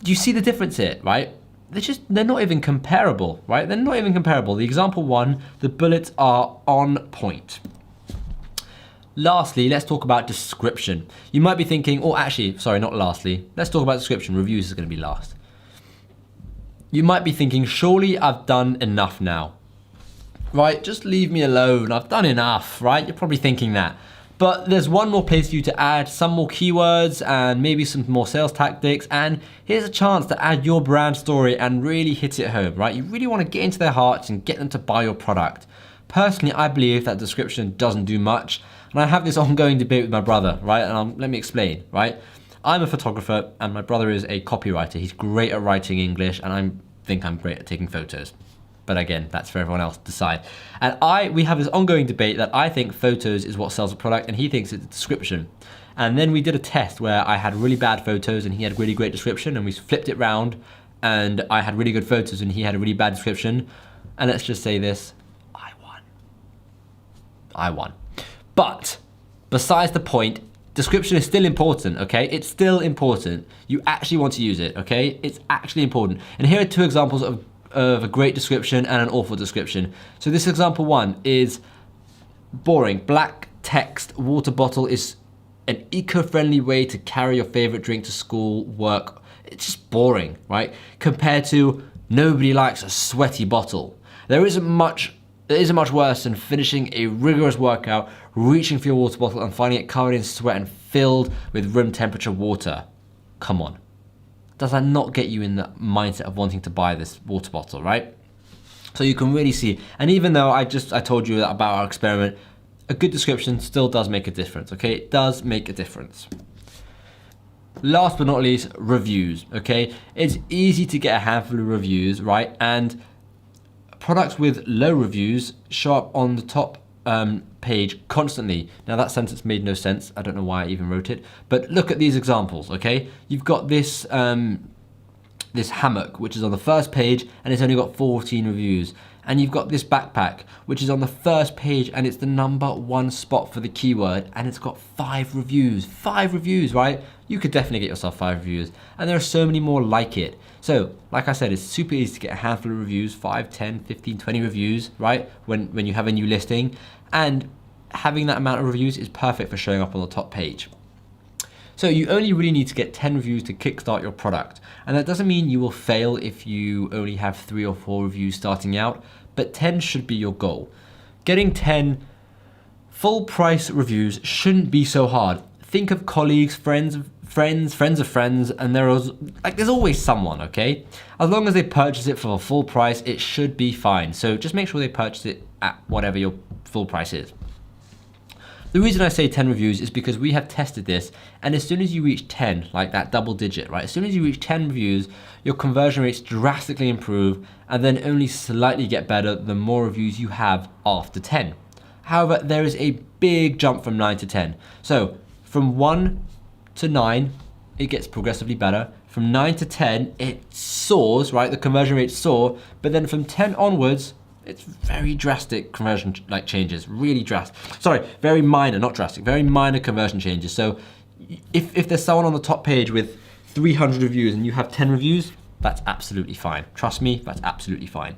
Do you see the difference here, right? They're not even comparable, right? They're not even comparable. The example one, the bullets are on point. Lastly, let's talk about description. You might be thinking, oh, actually, sorry, not lastly. Let's talk about description. Reviews is going to be last. You might be thinking, surely I've done enough now, right? Just leave me alone. I've done enough, right? You're probably thinking that. But there's one more place for you to add some more keywords and maybe some more sales tactics. And here's a chance to add your brand story and really hit it home, right? You really want to get into their hearts and get them to buy your product. Personally, I believe that description doesn't do much. And I have this ongoing debate with my brother, right? And let me explain, right? I'm a photographer and my brother is a copywriter. He's great at writing English and I think I'm great at taking photos. But again, that's for everyone else to decide. And we have this ongoing debate that I think photos is what sells a product and he thinks it's a description. And then we did a test where I had really bad photos and he had really great description, and we flipped it round and I had really good photos and he had a really bad description. And let's just say this, I won. But besides the point, description is still important, okay? It's still important. You actually want to use it, okay? It's actually important. And here are two examples of a great description and an awful description. So this example one is boring. Black text water bottle is an eco-friendly way to carry your favorite drink to school, work. It's just boring, right? Compared to nobody likes a sweaty bottle. There isn't much worse than finishing a rigorous workout, reaching for your water bottle and finding it covered in sweat and filled with room temperature water. Come on. Does that not get you in the mindset of wanting to buy this water bottle, right? So you can really see, and even though I told you about our experiment, a good description still does make a difference, okay? It does make a difference. Last but not least, reviews, okay? It's easy to get a handful of reviews, right? And products with low reviews show up on the top page constantly. Now that sentence made no sense. I don't know why I even wrote it, but look at these examples, okay? You've got this this hammock, which is on the first page and it's only got 14 reviews. And you've got this backpack, which is on the first page and it's the #1 spot for the keyword and it's got 5 reviews. 5 reviews, right? You could definitely get yourself 5 reviews. And there are so many more like it. So, like I said, it's super easy to get a handful of reviews, 5, 10, 15, 20 reviews, right? When you have a new listing. And having that amount of reviews is perfect for showing up on the top page. So you only really need to get 10 reviews to kickstart your product. And that doesn't mean you will fail if you only have 3 or 4 reviews starting out, but 10 should be your goal. Getting 10 full price reviews shouldn't be so hard. Think of colleagues, friends of friends, and there's always someone, okay? As long as they purchase it for a full price, it should be fine. So just make sure they purchase it at whatever your full price is. The reason I say 10 reviews is because we have tested this, and as soon as you reach 10, like that double digit, right? As soon as you reach 10 reviews, your conversion rates drastically improve and then only slightly get better the more reviews you have after 10. However, there is a big jump from 9 to 10. So from 1 to 9, it gets progressively better. From 9 to 10, it soars, right? The conversion rates soar, but then from 10 onwards, it's very drastic conversion changes, really drastic. Sorry, very minor, not drastic, very minor conversion changes. So if there's someone on the top page with 300 reviews and you have 10 reviews, that's absolutely fine. Trust me, that's absolutely fine.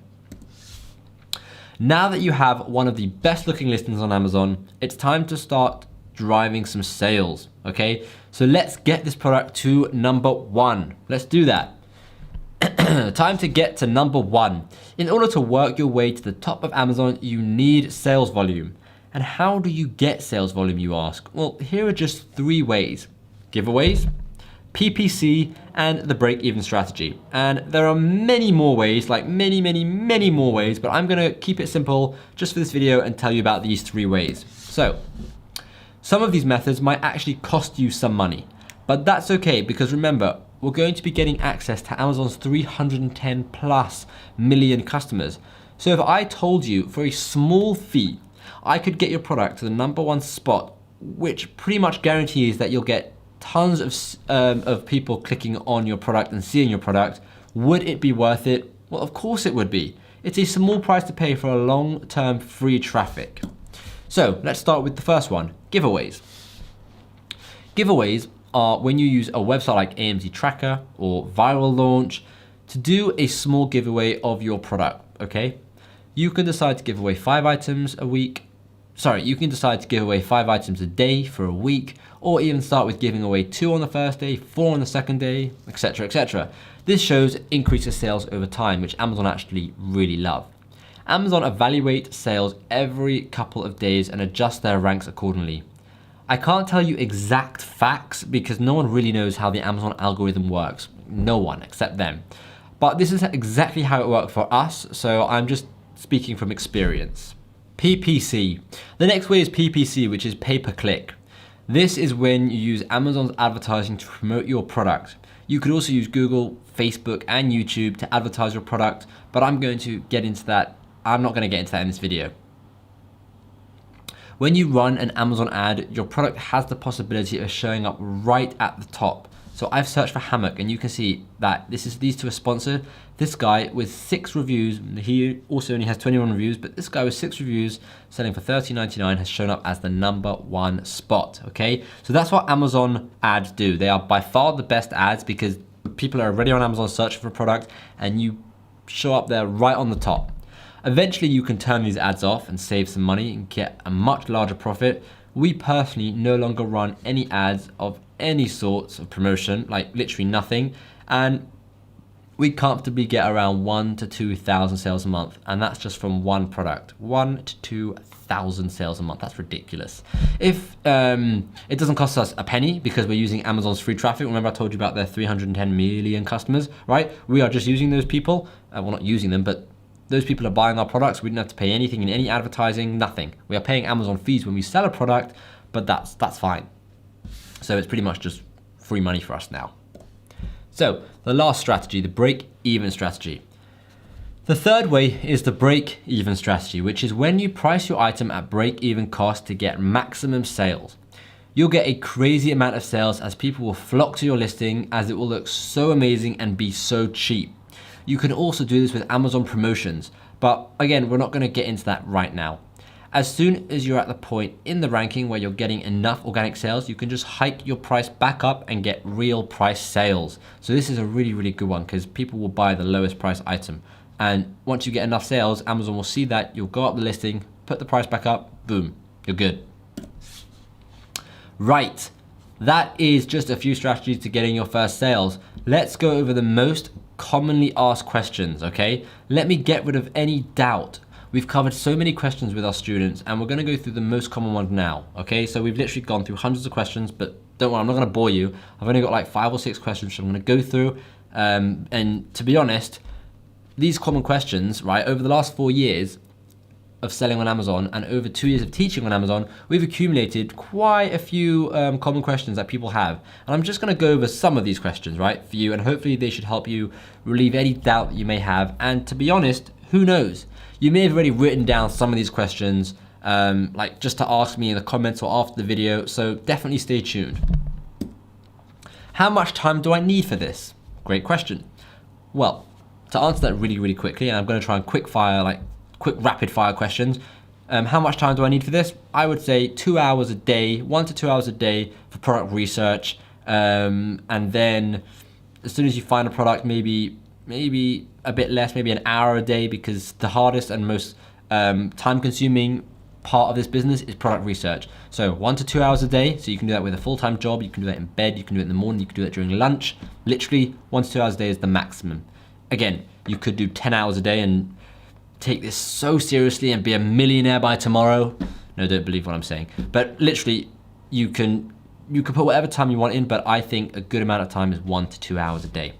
Now that you have one of the best looking listings on Amazon, it's time to start driving some sales, okay? So let's get this product to #1. Let's do that. Time to get to #1. In order to work your way to the top of Amazon, you need sales volume. And how do you get sales volume, you ask? Well, here are just 3 ways. Giveaways, PPC, and the break-even strategy. And there are many more ways, like many more ways, but I'm gonna keep it simple just for this video and tell you about these 3 ways. So, some of these methods might actually cost you some money, but that's okay because remember, we're going to be getting access to Amazon's 310 plus million customers. So if I told you for a small fee, I could get your product to the #1 spot, which pretty much guarantees that you'll get tons of people clicking on your product and seeing your product, would it be worth it? Well, of course it would be. It's a small price to pay for a long-term free traffic. So let's start with the first one, giveaways. Giveaways are when you use a website like AMZ Tracker or Viral Launch to do a small giveaway of your product, okay? You can decide to give away 5 items a week. Sorry, you can decide to give away 5 items a day for a week, or even start with giving away 2 on the first day, 4 on the second day, etc., etc. This shows increases sales over time, which Amazon actually really love. Amazon evaluate sales every couple of days and adjust their ranks accordingly. I can't tell you exact facts because no one really knows how the Amazon algorithm works. No one except them. But this is exactly how it worked for us, so I'm just speaking from experience. PPC. The next way is PPC, which is pay-per-click. This is when you use Amazon's advertising to promote your product. You could also use Google, Facebook, and YouTube to advertise your product, but I'm going to get into that. I'm not going to get into that in this video. When you run an Amazon ad, your product has the possibility of showing up right at the top. So I've searched for hammock and you can see that these two are sponsored. This guy with 6 reviews, he also only has 21 reviews, but this guy with 6 reviews selling for $13.99 has shown up as the #1 spot, okay? So that's what Amazon ads do. They are by far the best ads because people are already on Amazon searching for a product and you show up there right on the top. Eventually you can turn these ads off and save some money and get a much larger profit. We personally no longer run any ads of any sorts of promotion, like literally nothing, and we comfortably get around 1,000 to 2,000 sales a month, and that's just from one product. 1,000 to 2,000 sales a month, that's ridiculous. If it doesn't cost us a penny because we're using Amazon's free traffic, remember I told you about their 310 million customers, right? We are just using those people, well not using them, but those people are buying our products. We don't have to pay anything in any advertising, nothing. We are paying Amazon fees when we sell a product, but that's fine. So it's pretty much just free money for us now. So the last strategy, the break-even strategy. The third way is the break-even strategy, which is when you price your item at break-even cost to get maximum sales. You'll get a crazy amount of sales as people will flock to your listing as it will look so amazing and be so cheap. You can also do this with Amazon promotions, but again, we're not going to get into that right now. As soon as you're at the point in the ranking where you're getting enough organic sales, you can just hike your price back up and get real price sales. So this is a really, really good one because people will buy the lowest price item. And once you get enough sales, Amazon will see that, you'll go up the listing, put the price back up, boom, you're good. Right, that is just a few strategies to getting your first sales. Let's go over the most commonly asked questions, okay? Let me get rid of any doubt. We've covered so many questions with our students and we're gonna go through the most common ones now, okay? So we've literally gone through hundreds of questions, but don't worry, I'm not gonna bore you. I've only got like 5 or 6 questions which I'm gonna go through. And to be honest, these common questions, right, over the last 4 years of selling on Amazon and over 2 years of teaching on Amazon, we've accumulated quite a few common questions that people have. And I'm just gonna go over some of these questions, right, for you, and hopefully they should help you relieve any doubt that you may have. And to be honest, who knows? You may have already written down some of these questions, like just to ask me in the comments or after the video, so definitely stay tuned. How much time do I need for this? Great question. Well, to answer that really, really quickly, and I'm gonna try and quick rapid fire questions. How much time do I need for this? I would say 2 hours a day, 1 to 2 hours a day for product research. And then as soon as you find a product, maybe a bit less, maybe an hour a day, because the hardest and most time consuming part of this business is product research. So 1 to 2 hours a day. So you can do that with a full-time job. You can do that in bed. You can do it in the morning. You can do it during lunch. Literally 1 to 2 hours a day is the maximum. Again, you could do 10 hours a day and take this so seriously and be a millionaire by tomorrow. No, don't believe what I'm saying. But literally, you can put whatever time you want in, but I think a good amount of time is 1 to 2 hours a day.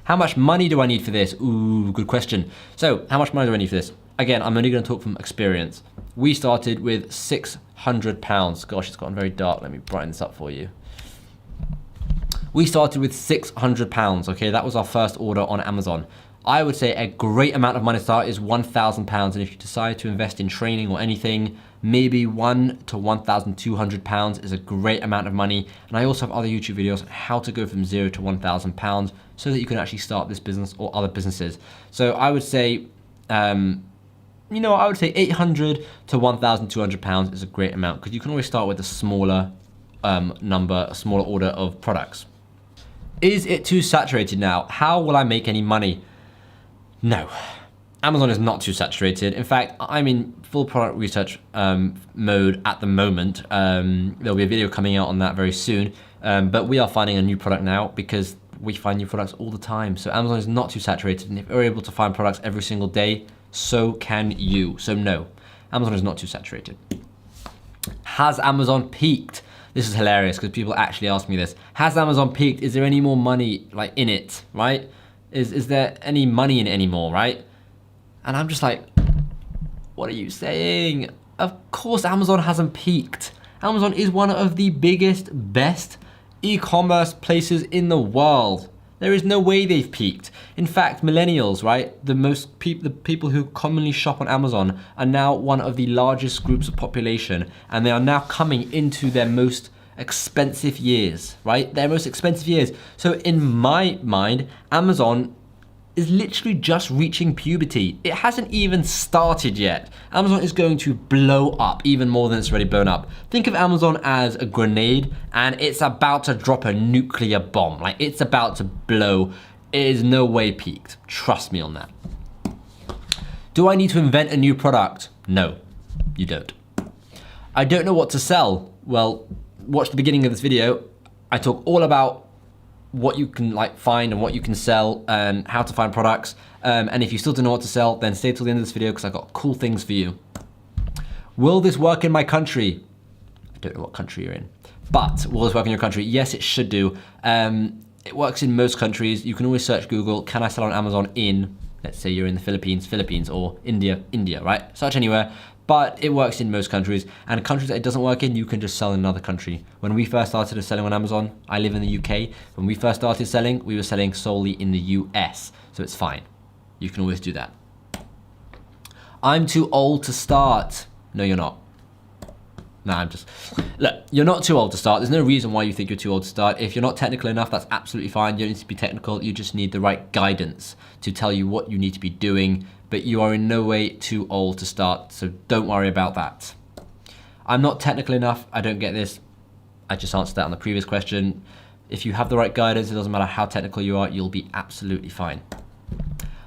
How much money do I need for this? Ooh, good question. So how much money do I need for this? Again, I'm only gonna talk from experience. We started with £600. Gosh, it's gotten very dark. Let me brighten this up for you. We started with £600, okay? That was our first order on Amazon. I would say a great amount of money to start is £1,000, and if you decide to invest in training or anything, maybe £1,000 to £1,200 is a great amount of money. And I also have other YouTube videos on how to go from £0 to £1,000 so that you can actually start this business or other businesses. So I would say, I would say £800 to £1,200 is a great amount because you can always start with a smaller a smaller order of products. Is it too saturated now? How will I make any money? No, Amazon is not too saturated. In fact, I'm in full product research mode at the moment. There'll be a video coming out on that very soon, but we are finding a new product now because we find new products all the time. So Amazon is not too saturated, and if we're able to find products every single day, so can you. So no, Amazon is not too saturated. Has Amazon peaked? This is hilarious because people actually ask me this. Has Amazon peaked? Is there any more money in it, right? Is there any money in it anymore, right? And I'm just like, what are you saying? Of course Amazon hasn't peaked. Amazon is one of the biggest, best e-commerce places in the world. There is no way they've peaked. In fact, millennials, right? The people who commonly shop on Amazon are now one of the largest groups of population, and they are now coming into their most expensive years, right? Their most expensive years. So in my mind, Amazon is literally just reaching puberty. It hasn't even started yet. Amazon is going to blow up even more than it's already blown up. Think of Amazon as a grenade and it's about to drop a nuclear bomb. Like it's about to blow. It is no way peaked. Trust me on that. Do I need to invent a new product? No, you don't. I don't know what to sell. Well, watch the beginning of this video. I talk all about what you can find and what you can sell and how to find products. And if you still don't know what to sell, then stay till the end of this video because I've got cool things for you. Will this work in my country? I don't know what country you're in, but will this work in your country? Yes, it should do. It works in most countries. You can always search Google, can I sell on Amazon in, let's say you're in the Philippines, or India, right? Search anywhere. But it works in most countries, and countries that it doesn't work in, you can just sell in another country. When we first started selling on Amazon, I live in the UK. When we first started selling, we were selling solely in the US, so it's fine. You can always do that. I'm too old to start. No, you're not. Look, you're not too old to start. There's no reason why you think you're too old to start. If you're not technical enough, that's absolutely fine. You don't need to be technical. You just need the right guidance to tell you what you need to be doing, but you are in no way too old to start, so don't worry about that. I'm not technical enough. I don't get this. I just answered that on the previous question. If you have the right guidance, it doesn't matter how technical you are, you'll be absolutely fine.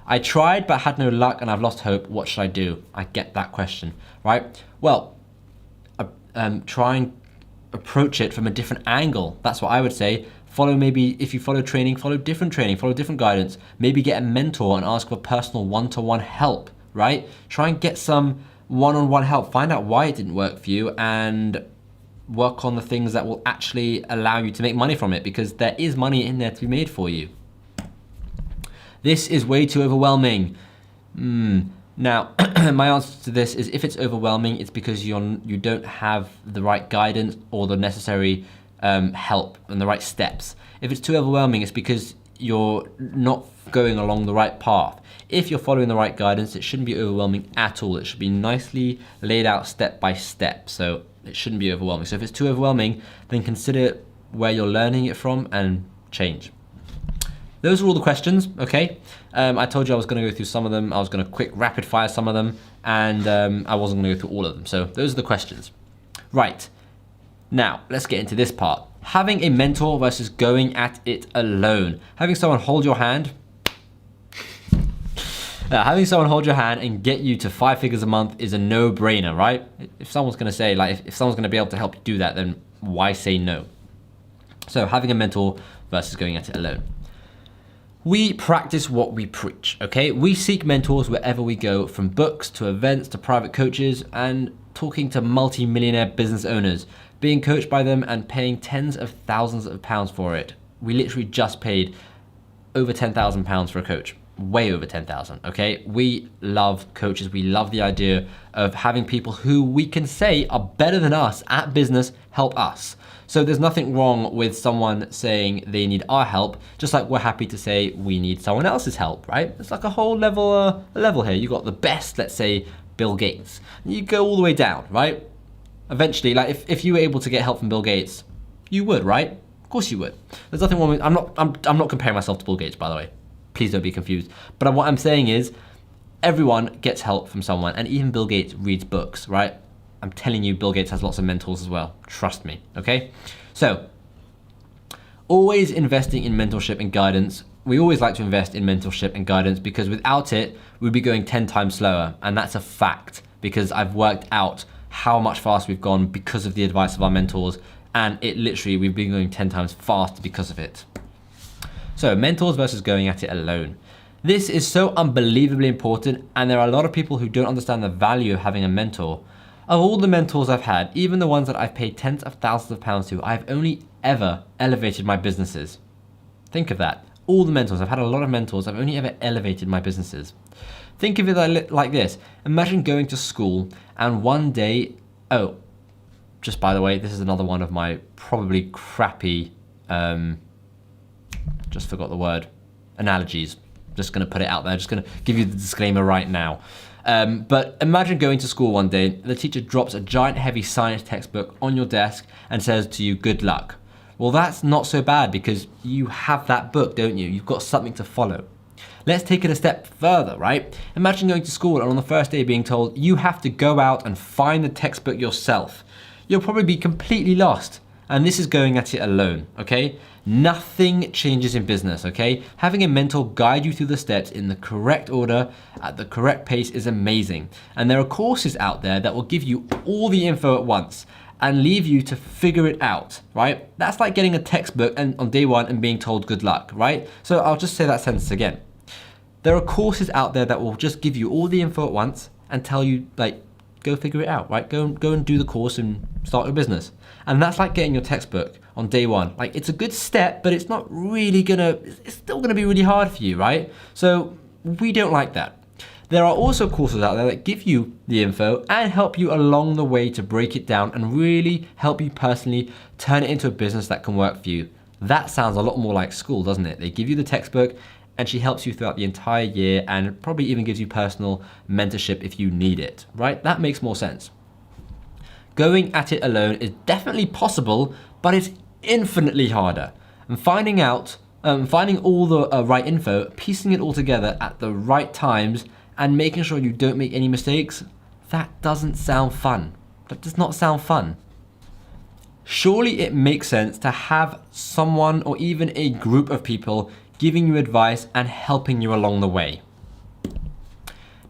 I tried but had no luck and I've lost hope. What should I do? I get that question, right? Well, try and approach it from a different angle. That's what I would say. Maybe if you follow training, follow different guidance. Maybe get a mentor and ask for personal one-to-one help, right? Try and get some one-on-one help. Find out why it didn't work for you and work on the things that will actually allow you to make money from it, because there is money in there to be made for you. This is way too overwhelming. Now, my answer to this is if it's overwhelming, it's because you don't have the right guidance or the necessary help and the right steps. If it's too overwhelming, it's because you're not going along the right path. If you're following the right guidance, it shouldn't be overwhelming at all. It should be nicely laid out step by step. So it shouldn't be overwhelming. So if it's too overwhelming, then consider where you're learning it from and change. Those are all the questions, okay? I told you I was gonna go through some of them. I was gonna quick rapid fire some of them, and I wasn't gonna go through all of them. So those are the questions. Right, now let's get into this part. Having a mentor versus going at it alone. Having someone hold your hand, and get you to 5 figures a month is a no-brainer, right? If someone's gonna say, like, if someone's gonna be able to help you do that, then why say no? So having a mentor versus going at it alone. We practice what we preach, okay? We seek mentors wherever we go, from books to events to private coaches and talking to multi-millionaire business owners, being coached by them and paying tens of thousands of pounds for it. We literally just paid over £10,000 for a coach, way over 10,000, okay? We love coaches. We love the idea of having people who we can say are better than us at business help us. So there's nothing wrong with someone saying they need our help, just like we're happy to say we need someone else's help, right? It's like a whole level here. You got the best, let's say, Bill Gates. You go all the way down, right? Eventually, like if you were able to get help from Bill Gates, you would, right? Of course you would. There's nothing wrong with, I'm not comparing myself to Bill Gates, by the way. Please don't be confused. But what I'm saying is everyone gets help from someone, and even Bill Gates reads books, right? I'm telling you, Bill Gates has lots of mentors as well. Trust me, okay? So, always investing in mentorship and guidance. We always like to invest in mentorship and guidance because without it, we'd be going 10 times slower. And that's a fact because I've worked out how much faster we've gone because of the advice of our mentors. And we've been going 10 times faster because of it. So, mentors versus going at it alone. This is so unbelievably important, and there are a lot of people who don't understand the value of having a mentor. Of all the mentors I've had, even the ones that I've paid tens of thousands of pounds to, I've only ever elevated my businesses. Think of that. All the mentors, I've had a lot of mentors, I've only ever elevated my businesses. Think of it like this. Imagine going to school and one day, just by the way, this is another one of my probably crappy, just forgot the word, analogies. Just gonna put it out there, just gonna give you the disclaimer right now. But imagine going to school one day, the teacher drops a giant heavy science textbook on your desk and says to you, good luck. Well, that's not so bad because you have that book, don't you? You've got something to follow. Let's take it a step further, right? Imagine going to school and on the first day being told you have to go out and find the textbook yourself. You'll probably be completely lost. And this is going at it alone, okay? Nothing changes in business, okay? Having a mentor guide you through the steps in the correct order at the correct pace is amazing. And there are courses out there that will give you all the info at once and leave you to figure it out, right? That's like getting a textbook and on day one and being told good luck, right? So I'll just say that sentence again. There are courses out there that will just give you all the info at once and tell you, like, go figure it out, right? Go and do the course and start your business. And that's like getting your textbook on day one. Like, it's a good step, but it's not really it's still gonna be really hard for you, right? So we don't like that. There are also courses out there that give you the info and help you along the way to break it down and really help you personally turn it into a business that can work for you. That sounds a lot more like school, doesn't it? They give you the textbook and she helps you throughout the entire year and probably even gives you personal mentorship if you need it, right? That makes more sense. Going at it alone is definitely possible, but it's infinitely harder. And finding all the right info, piecing it all together at the right times, and making sure you don't make any mistakes, that doesn't sound fun. That does not sound fun. Surely it makes sense to have someone or even a group of people giving you advice and helping you along the way.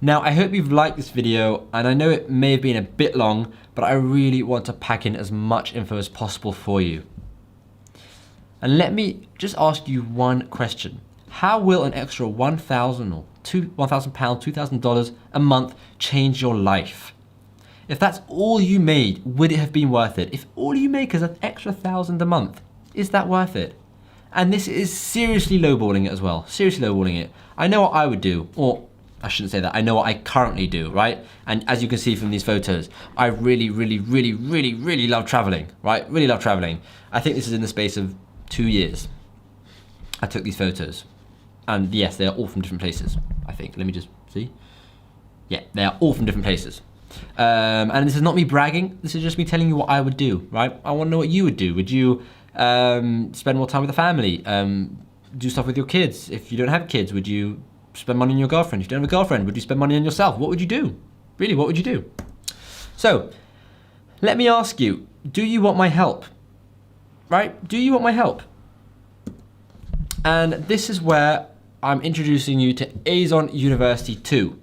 Now, I hope you've liked this video, and I know it may have been a bit long, but I really want to pack in as much info as possible for you. And let me just ask you one question. How will an extra £1,000 or £1,000, $2,000 a month change your life? If that's all you made, would it have been worth it? If all you make is an extra $1,000 a month, is that worth it? And this is seriously lowballing it as well. Seriously lowballing it. I know what I would do, or I shouldn't say that. I know what I currently do, right? And as you can see from these photos, I really love traveling, right? Really love traveling. I think this is in the space of 2 years. I took these photos. And yes, they are all from different places, I think. Let me just see. Yeah, they are all from different places. And this is not me bragging. This is just me telling you what I would do, right? I want to know what you would do. Would you spend more time with the family? Do stuff with your kids? If you don't have kids, would you spend money on your girlfriend? If you don't have a girlfriend, would you spend money on yourself? What would you do? Really, what would you do? So, let me ask you, do you want my help? Right? Do you want my help? And this is where I'm introducing you to Azon University 2.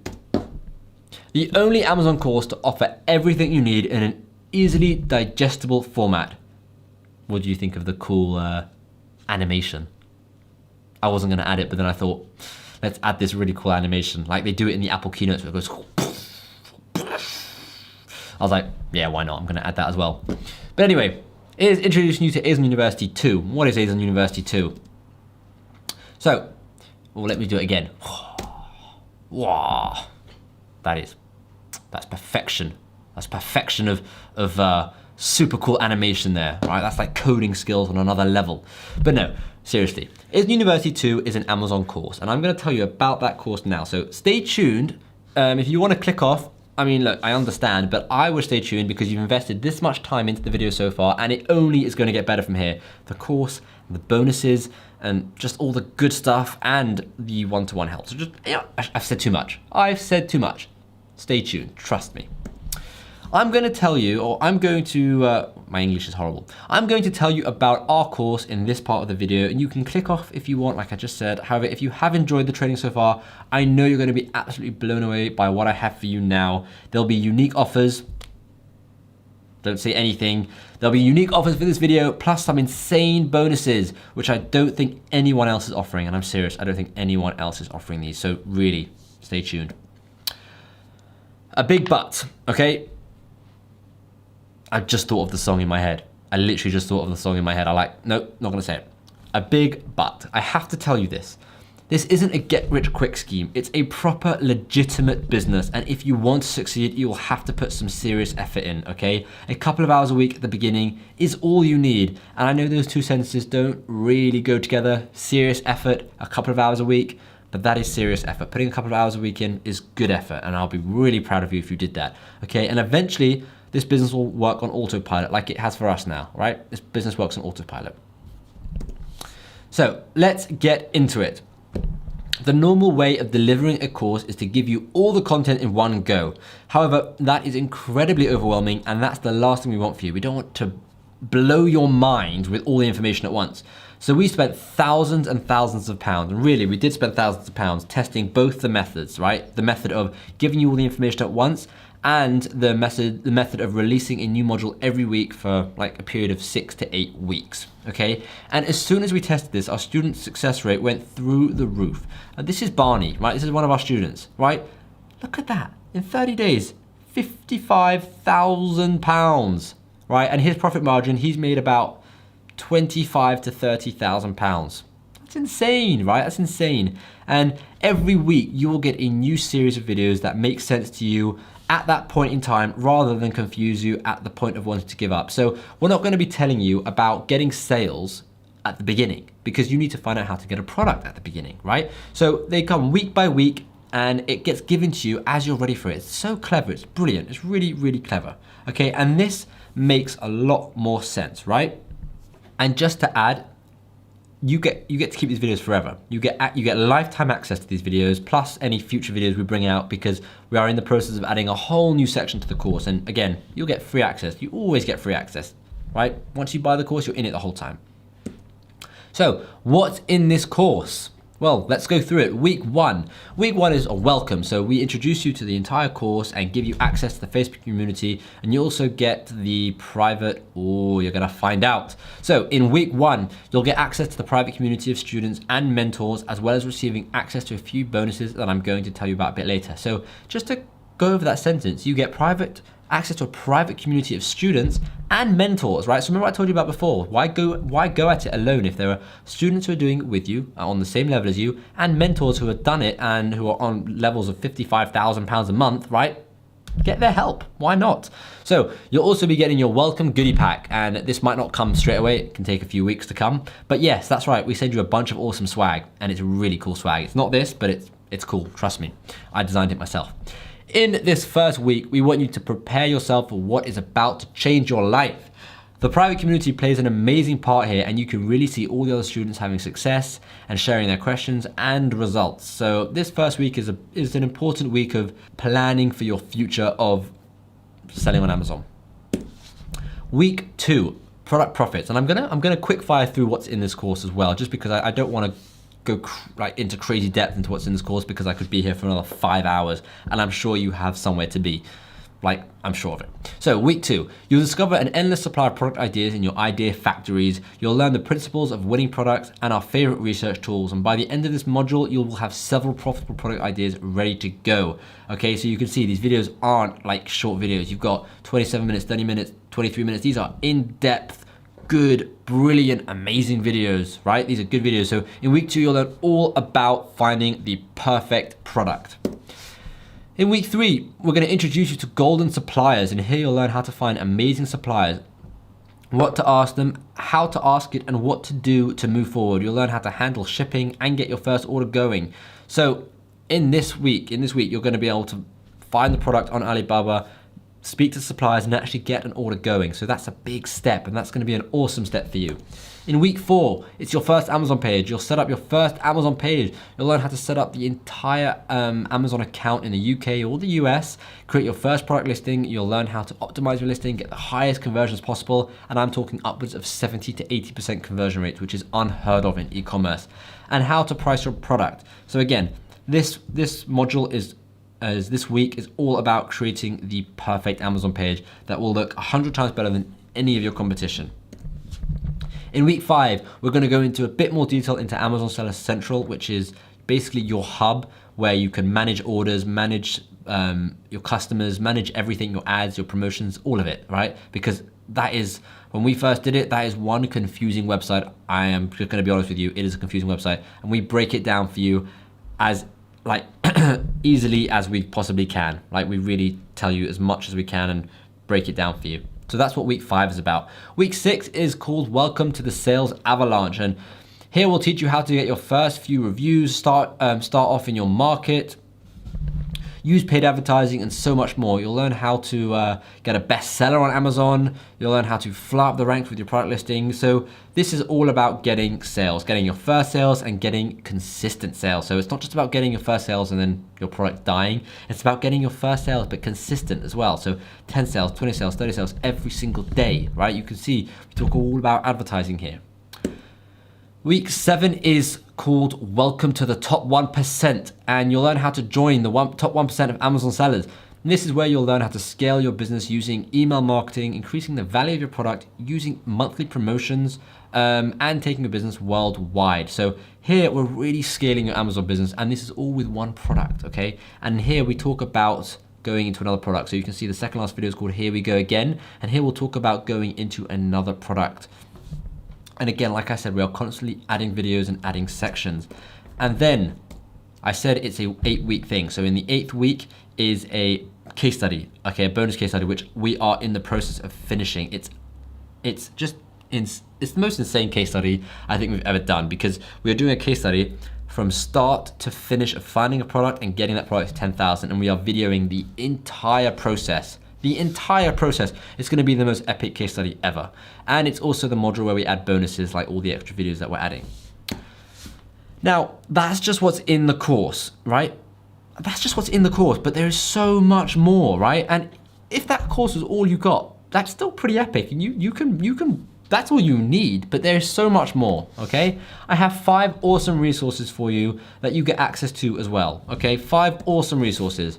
The only Amazon course to offer everything you need in an easily digestible format. What do you think of the cool animation? I wasn't gonna add it, but then I thought, let's add this really cool animation. Like they do it in the Apple keynotes where it goes. I was like, yeah, why not? I'm gonna add that as well. But anyway, it is introducing you to Azon University 2. What is Azon University 2? So, well, let me do it again. Wow, that's perfection. That's perfection of super cool animation there, right? That's like coding skills on another level. But no, seriously, Azon University 2 is an Amazon course, and I'm gonna tell you about that course now. So stay tuned. If you wanna click off, I mean, look, I understand, but I would stay tuned because you've invested this much time into the video so far, and it only is gonna get better from here. The course, the bonuses, and just all the good stuff, and the one-to-one help. So just, you know, I've said too much. I've said too much. Stay tuned, trust me. I'm going to tell you, or I'm going to, my English is horrible. I'm going to tell you about our course in this part of the video, and you can click off if you want, like I just said. However, if you have enjoyed the training so far, I know you're going to be absolutely blown away by what I have for you now. There'll be unique offers. Don't say anything. There'll be unique offers for this video, plus some insane bonuses, which I don't think anyone else is offering. And I'm serious, I don't think anyone else is offering these. So really, stay tuned. A big but, okay? I just thought of the song in my head. I literally just thought of the song in my head. Nope, not gonna say it. A big but. I have to tell you this. This isn't a get-rich-quick scheme. It's a proper, legitimate business, and if you want to succeed, you will have to put some serious effort in, okay? A couple of hours a week at the beginning is all you need, and I know those two sentences don't really go together. Serious effort, a couple of hours a week, but that is serious effort. Putting a couple of hours a week in is good effort, and I'll be really proud of you if you did that, okay? And eventually, this business will work on autopilot like it has for us now, right? This business works on autopilot. So let's get into it. The normal way of delivering a course is to give you all the content in one go. However, that is incredibly overwhelming, and that's the last thing we want for you. We don't want to blow your mind with all the information at once. So we spent thousands and thousands of pounds, and really we did spend thousands of pounds testing both the methods, right? The method of giving you all the information at once, and the method of releasing a new module every week for like a period of 6 to 8 weeks, okay? And as soon as we tested this, our student success rate went through the roof. And this is Barney, right? This is one of our students, right? Look at that, in 30 days, £55,000, right? And his profit margin, he's made about £25,000 to £30,000. That's insane, right? That's insane. And every week you will get a new series of videos that make sense to you at that point in time rather than confuse you at the point of wanting to give up. So we're not going to be telling you about getting sales at the beginning. because you need to find out how to get a product at the beginning, right? So they come week by week and it gets given to you as you're ready for it. It's so clever, it's brilliant, it's really, really clever, okay? And this makes a lot more sense, right? And just to add, you get to keep these videos forever. You get lifetime access to these videos, plus any future videos we bring out, because we are in the process of adding a whole new section to the course. And again, you'll get free access. You always get free access, right? Once you buy the course, you're in it the whole time. So what's in this course? Well, let's go through it. Week one. Week one is a welcome. So we introduce you to the entire course and give you access to the Facebook community. And you also get the private, you're gonna find out. So in week one, you'll get access to the private community of students and mentors, as well as receiving access to a few bonuses that I'm going to tell you about a bit later. So just to go over that sentence, you get access to a private community of students and mentors, right? So remember what I told you about before. Why go at it alone if there are students who are doing it with you, on the same level as you, and mentors who have done it and who are on levels of £55,000 a month, right? Get their help, why not? So you'll also be getting your welcome goodie pack, and this might not come straight away, it can take a few weeks to come. But yes, that's right, we send you a bunch of awesome swag, and it's really cool swag. It's not this, but it's cool, trust me. I designed it myself. In this first week, we want you to prepare yourself for what is about to change your life. The private community plays an amazing part here, and you can really see all the other students having success and sharing their questions and results. So this first week is an important week of planning for your future of selling on Amazon. Week two, product profits. And I'm gonna quick fire through what's in this course as well, just because I don't want to go into crazy depth into what's in this course, because I could be here for another 5 hours, and I'm sure you have somewhere to be. I'm sure of it. So week two, you'll discover an endless supply of product ideas in your idea factories. You'll learn the principles of winning products and our favorite research tools. And by the end of this module, you will have several profitable product ideas ready to go. Okay, so you can see these videos aren't like short videos. You've got 27 minutes, 30 minutes, 23 minutes. These are in-depth, good, brilliant, amazing videos, right? These are good videos. So in week two, you'll learn all about finding the perfect product. In week three, we're going to introduce you to golden suppliers, and here you'll learn how to find amazing suppliers, what to ask them, how to ask it, and what to do to move forward. You'll learn how to handle shipping and get your first order going. So in this week, you're going to be able to find the product on Alibaba, speak to suppliers, and actually get an order going. So that's a big step, and that's going to be an awesome step for you. In week four, it's your first Amazon page. You'll set up your first Amazon page. You'll learn how to set up the entire Amazon account in the UK or the US, create your first product listing. You'll learn how to optimize your listing, get the highest conversions possible. And I'm talking upwards of 70 to 80% conversion rates, which is unheard of in e-commerce. And how to price your product. So again, this module this week is all about creating the perfect Amazon page that will look 100 times better than any of your competition. In week five, we're going to go into a bit more detail into Amazon Seller Central, which is basically your hub where you can manage orders, manage your customers, manage everything, your ads, your promotions, all of it, right? Because that is, when we first did it, that is one confusing website. I am just going to be honest with you, it is a confusing website, and we break it down for you as easily as we possibly can. We really tell you as much as we can and break it down for you. So that's what week five is about. Week six is called Welcome to the Sales Avalanche. And here we'll teach you how to get your first few reviews, start off in your market, use paid advertising, and so much more. You'll learn how to get a bestseller on Amazon. You'll learn how to fly up the ranks with your product listing. So this is all about getting sales, getting your first sales and getting consistent sales. So it's not just about getting your first sales and then your product dying. It's about getting your first sales, but consistent as well. So 10 sales, 20 sales, 30 sales every single day, right? You can see we talk all about advertising here. Week seven is called Welcome to the Top 1%, and you'll learn how to join the top 1% of Amazon sellers. And this is where you'll learn how to scale your business using email marketing, increasing the value of your product, using monthly promotions, and taking your business worldwide. So here we're really scaling your Amazon business, and this is all with one product, okay? And here we talk about going into another product. So you can see the second last video is called Here We Go Again, and here we'll talk about going into another product. And again, like I said, we are constantly adding videos and adding sections. And then I said it's a 8-week thing. So in the 8th week is a case study, okay, a bonus case study, which we are in the process of finishing. It's just it's the most insane case study I think we've ever done, because we are doing a case study from start to finish of finding a product and getting that product to 10,000, and we are videoing the entire process. The entire process. It's going to be the most epic case study ever. And it's also the module where we add bonuses, like all the extra videos that we're adding. Now, that's just what's in the course, right? That's just what's in the course, but there is so much more, right? And if that course is all you got, that's still pretty epic, and you can that's all you need, but there's so much more, okay? I have 5 awesome resources for you that you get access to as well, okay? 5 awesome resources.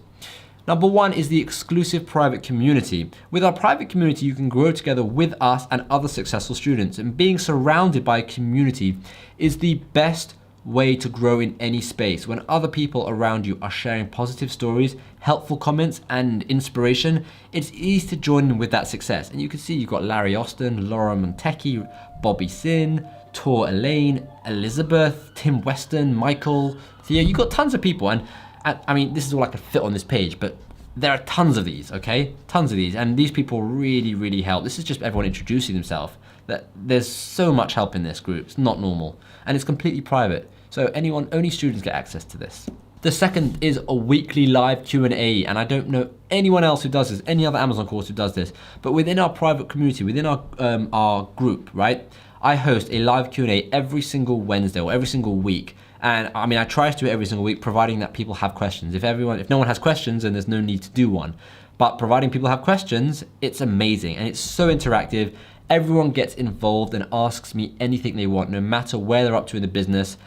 Number 1 is the exclusive private community. With our private community, you can grow together with us and other successful students, and being surrounded by a community is the best way to grow in any space. When other people around you are sharing positive stories, helpful comments, and inspiration, it's easy to join in with that success. And you can see you've got Larry Austin, Laura Montecchi, Bobby Sin, Tor Elaine, Elizabeth, Tim Weston, Michael, Theo. You've got tons of people, and I mean, this is all I could fit on this page, but there are tons of these, okay? Tons of these, and these people really, really help. This is just everyone introducing themselves. That there's so much help in this group. It's not normal, and it's completely private. So only students get access to this. The second is a weekly live Q&A, and I don't know anyone else who does this, any other Amazon course who does this, but within our private community, within our group, right? I host a live Q&A every single Wednesday or every single week. And I mean, I try to do it every single week, providing that people have questions. If no one has questions, then there's no need to do one. But providing people have questions, it's amazing, and it's so interactive. Everyone gets involved and asks me anything they want, no matter where they're up to in the business.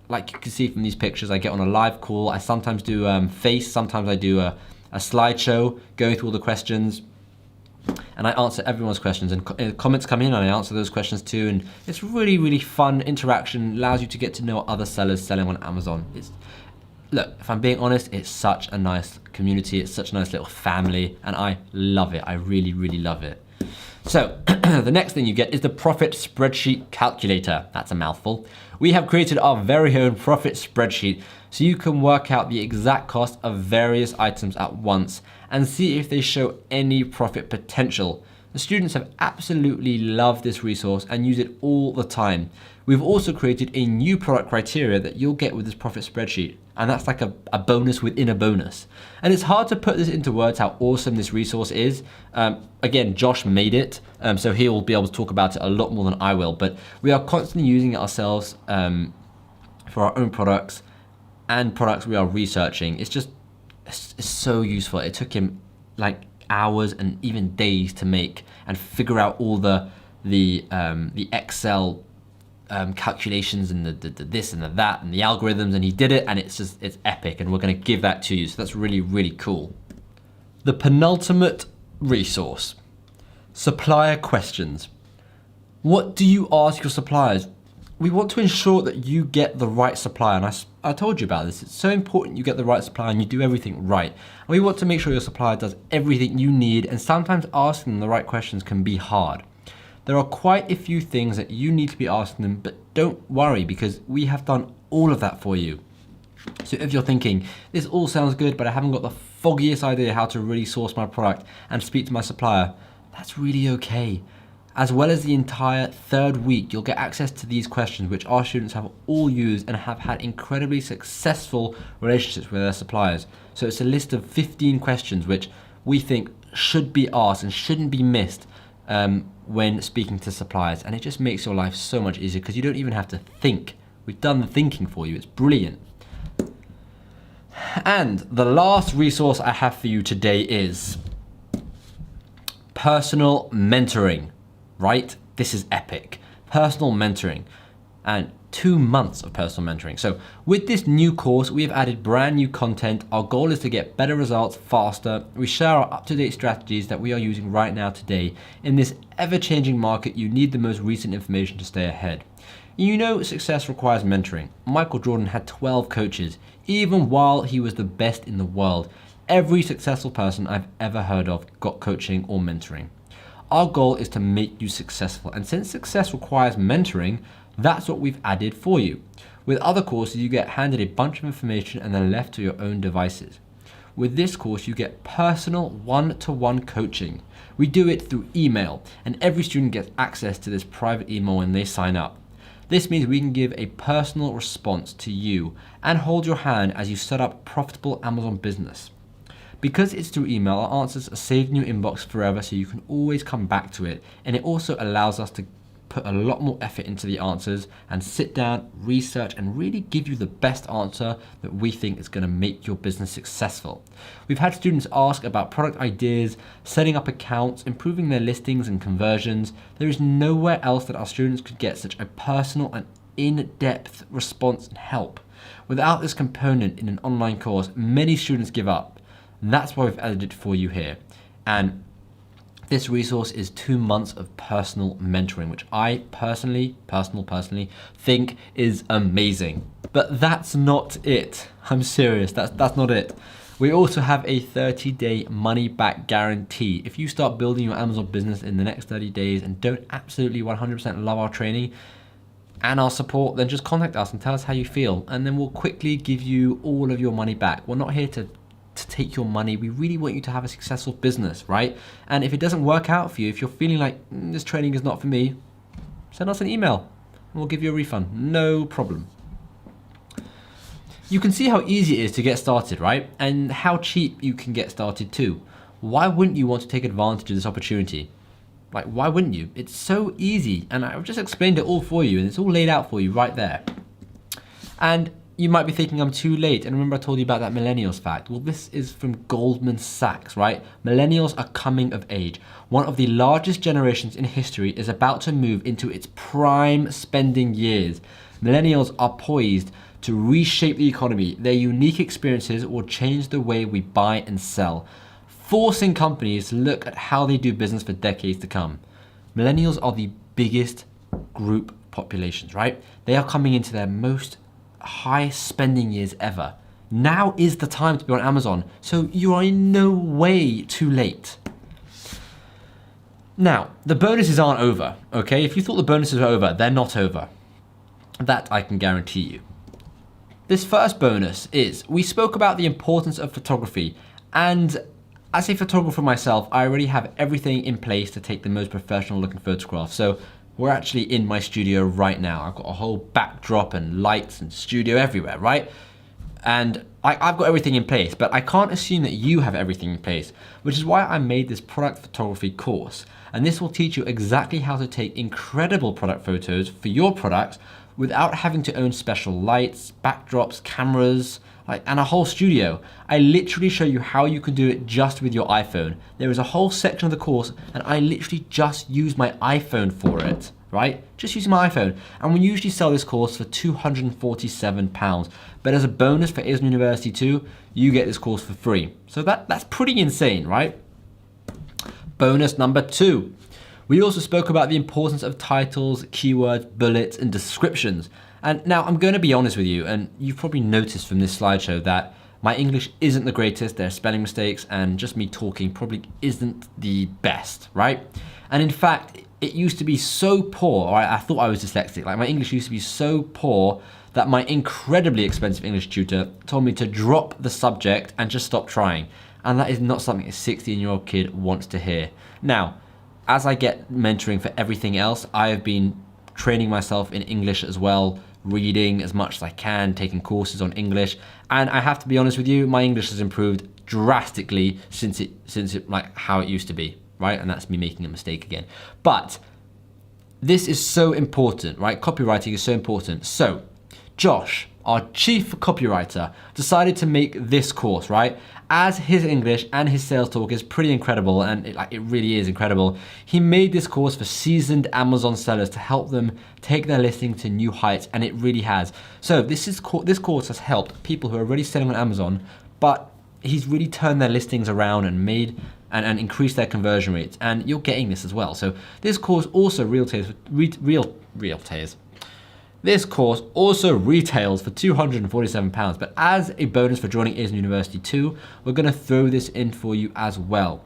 Like you can see from these pictures, I get on a live call. I sometimes do face, sometimes I do a slideshow going through all the questions, and I answer everyone's questions, and comments come in and I answer those questions too. And it's really, really fun interaction, allows you to get to know other sellers selling on Amazon. Look, if I'm being honest, it's such a nice community. It's such a nice little family, and I love it. I really, really love it. So the next thing you get is the profit spreadsheet calculator. That's a mouthful. We have created our very own profit spreadsheet so you can work out the exact cost of various items at once and see if they show any profit potential. The students have absolutely loved this resource and use it all the time. We've also created a new product criteria that you'll get with this profit spreadsheet, and that's like a bonus within a bonus. And it's hard to put this into words how awesome this resource is. Again, Josh made it, so he'll be able to talk about it a lot more than I will, but we are constantly using it ourselves for our own products and products we are researching. It's so useful. It took him like hours and even days to make and figure out all the Excel calculations and the this and the that and the algorithms, and he did it, and it's epic, and we're going to give that to you. So that's really, really cool. The penultimate resource, supplier questions. What do you ask your suppliers? We want to ensure that you get the right supplier, and I told you about this. It's so important you get the right supplier and you do everything right. And we want to make sure your supplier does everything you need, and sometimes asking them the right questions can be hard. There are quite a few things that you need to be asking them, but don't worry, because we have done all of that for you. So if you're thinking, this all sounds good, but I haven't got the foggiest idea how to really source my product and speak to my supplier, that's really okay. As well as the entire third week, you'll get access to these questions, which our students have all used and have had incredibly successful relationships with their suppliers. So it's a list of 15 questions which we think should be asked and shouldn't be missed when speaking to suppliers, and it just makes your life so much easier because you don't even have to think. We've done the thinking for you. It's brilliant. And the last resource I have for you today is personal mentoring, right? This is epic. Personal mentoring, and 2 months of personal mentoring. So with this new course, we have added brand new content. Our goal is to get better results faster. We share our up-to-date strategies that we are using right now today. In this ever-changing market, you need the most recent information to stay ahead. You know, success requires mentoring. Michael Jordan had 12 coaches, even while he was the best in the world. Every successful person I've ever heard of got coaching or mentoring. Our goal is to make you successful, and since success requires mentoring, that's what we've added for you. With other courses, you get handed a bunch of information and then left to your own devices. With this course, you get personal one-to-one coaching. We do it through email, and every student gets access to this private email when they sign up. This means we can give a personal response to you and hold your hand as you set up a profitable Amazon business. Because it's through email, our answers are saved in your inbox forever, so you can always come back to it. And it also allows us to put a lot more effort into the answers and sit down, research, and really give you the best answer that we think is going to make your business successful. We've had students ask about product ideas, setting up accounts, improving their listings and conversions. There is nowhere else that our students could get such a personal and in-depth response and help. Without this component in an online course, many students give up. And that's why we've added it for you here. And this resource is 2 months of personal mentoring, which I personally think is amazing. But that's not it. I'm serious, that's not it. We also have a 30-day money-back guarantee. If you start building your Amazon business in the next 30 days and don't absolutely 100% love our training and our support, then just contact us and tell us how you feel, and then we'll quickly give you all of your money back. We're not here to take your money. We really want you to have a successful business, right? And if it doesn't work out for you, if you're feeling like this training is not for me, send us an email and we'll give you a refund. No problem. You can see how easy it is to get started, right? And how cheap you can get started too. Why wouldn't you want to take advantage of this opportunity? Like, why wouldn't you? It's so easy, and I've just explained it all for you, and it's all laid out for you right there. And you might be thinking I'm too late, and remember I told you about that millennials fact? Well, this is from Goldman Sachs, right? Millennials are coming of age. One of the largest generations in history is about to move into its prime spending years. Millennials are poised to reshape the economy. Their unique experiences will change the way we buy and sell, forcing companies to look at how they do business for decades to come. Millennials are the biggest group populations, right? They are coming into their most high spending years ever. Now is the time to be on Amazon, so you are in no way too late. Now, the bonuses aren't over, okay? If you thought the bonuses were over, they're not over. That I can guarantee you. This first bonus is, we spoke about the importance of photography, and as a photographer myself, I already have everything in place to take the most professional looking photographs. So we're actually in my studio right now. I've got a whole backdrop and lights and studio everywhere, right? And I've got everything in place, but I can't assume that you have everything in place, which is why I made this product photography course. And this will teach you exactly how to take incredible product photos for your products without having to own special lights, backdrops, cameras, and a whole studio. I literally show you how you can do it just with your iPhone. There is a whole section of the course, and I literally just use my iPhone for it, right? Just using my iPhone. And we usually sell this course for £247. But as a bonus for ASM University 2, you get this course for free. So that's pretty insane, right? Bonus number 2. We also spoke about the importance of titles, keywords, bullets, and descriptions. And now I'm going to be honest with you, and you've probably noticed from this slideshow that my English isn't the greatest. There are spelling mistakes, and just me talking probably isn't the best, right? And in fact, it used to be so poor, I thought I was dyslexic. Like, my English used to be so poor that my incredibly expensive English tutor told me to drop the subject and just stop trying. And that is not something a 16-year-old kid wants to hear. Now, as I get mentoring for everything else, I have been training myself in English as well, reading as much as I can, taking courses on English. And I have to be honest with you, my English has improved drastically since it like how it used to be, right? And that's me making a mistake again. But this is so important, right? Copywriting is so important. So Josh, our chief copywriter, decided to make this course, right? As his English and his sales talk is pretty incredible, and it really is incredible, he made this course for seasoned Amazon sellers to help them take their listing to new heights, and it really has. So this course has helped people who are already selling on Amazon, but he's really turned their listings around and made and increased their conversion rates, and you're getting this as well. So this course also This course also retails for £247, but as a bonus for joining ASM University 2, we're going to throw this in for you as well.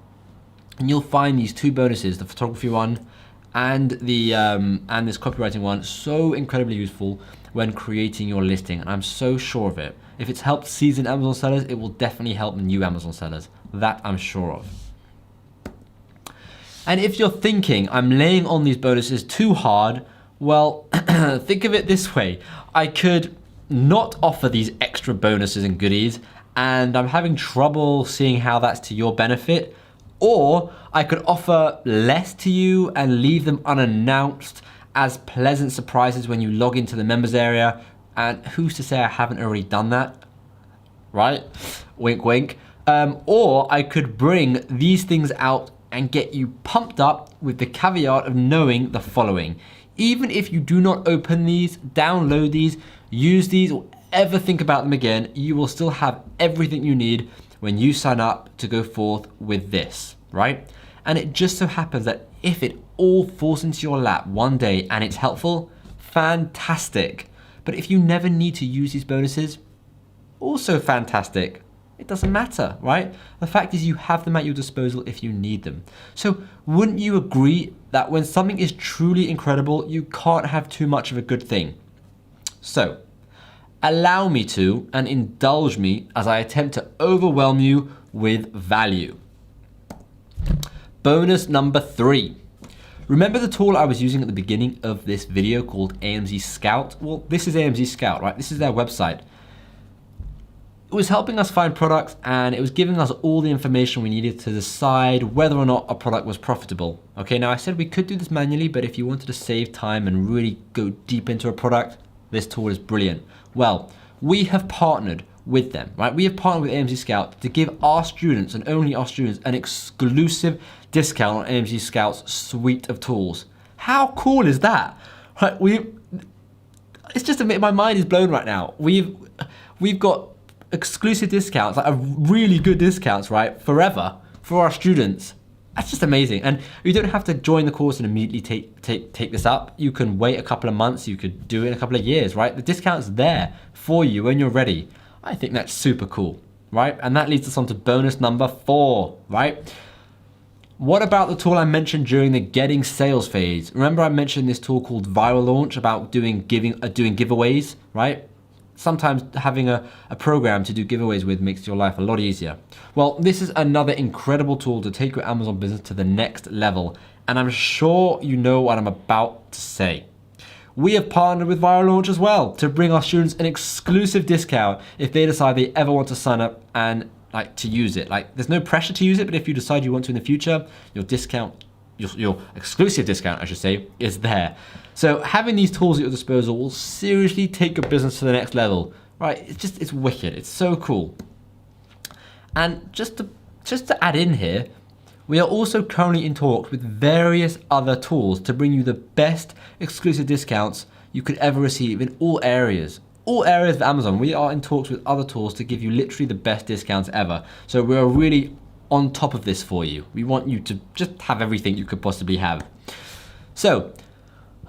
And you'll find these two bonuses, the photography one and this copywriting one, so incredibly useful when creating your listing, and I'm so sure of it. If it's helped seasoned Amazon sellers, it will definitely help new Amazon sellers. That I'm sure of. And if you're thinking, I'm laying on these bonuses too hard, well, think of it this way. I could not offer these extra bonuses and goodies, and I'm having trouble seeing how that's to your benefit. Or I could offer less to you and leave them unannounced as pleasant surprises when you log into the members area. And who's to say I haven't already done that, right? Wink, wink. Or I could bring these things out and get you pumped up with the caveat of knowing the following. Even if you do not open these, download these, use these, or ever think about them again, you will still have everything you need when you sign up to go forth with this, right? And it just so happens that if it all falls into your lap one day and it's helpful, fantastic. But if you never need to use these bonuses, also fantastic. It doesn't matter, right? The fact is you have them at your disposal if you need them. So wouldn't you agree that when something is truly incredible, you can't have too much of a good thing? So allow me to and indulge me as I attempt to overwhelm you with value. Bonus number 3. Remember the tool I was using at the beginning of this video called AMZ Scout? Well, this is AMZ Scout, right? This is their website. It was helping us find products, and it was giving us all the information we needed to decide whether or not a product was profitable. Okay, now I said we could do this manually, but if you wanted to save time and really go deep into a product, this tool is brilliant. Well, we have partnered with them, right? We have partnered with AMZ Scout to give our students, and only our students, an exclusive discount on AMZ Scout's suite of tools. How cool is that? Right, it's just my mind is blown right now. We've got exclusive discounts, like really good discounts, right? Forever for our students. That's just amazing. And you don't have to join the course and immediately take this up. You can wait a couple of months. You could do it in a couple of years, right? The discount's there for you when you're ready. I think that's super cool, right? And that leads us on to bonus number 4, right? What about the tool I mentioned during the getting sales phase? Remember I mentioned this tool called Viral Launch about doing giveaways, right? Sometimes having a program to do giveaways with makes your life a lot easier. Well, this is another incredible tool to take your Amazon business to the next level. And I'm sure you know what I'm about to say. We have partnered with Viral Launch as well to bring our students an exclusive discount if they decide they ever want to sign up and to use it. There's no pressure to use it, but if you decide you want to in the future, your discount, your exclusive discount, I should say, is there. So having these tools at your disposal will seriously take your business to the next level, right? It's wicked. It's so cool. And just to add in here, we are also currently in talks with various other tools to bring you the best exclusive discounts you could ever receive in all areas. All areas of Amazon. We are in talks with other tools to give you literally the best discounts ever. So we're really on top of this for you. We want you to just have everything you could possibly have. So,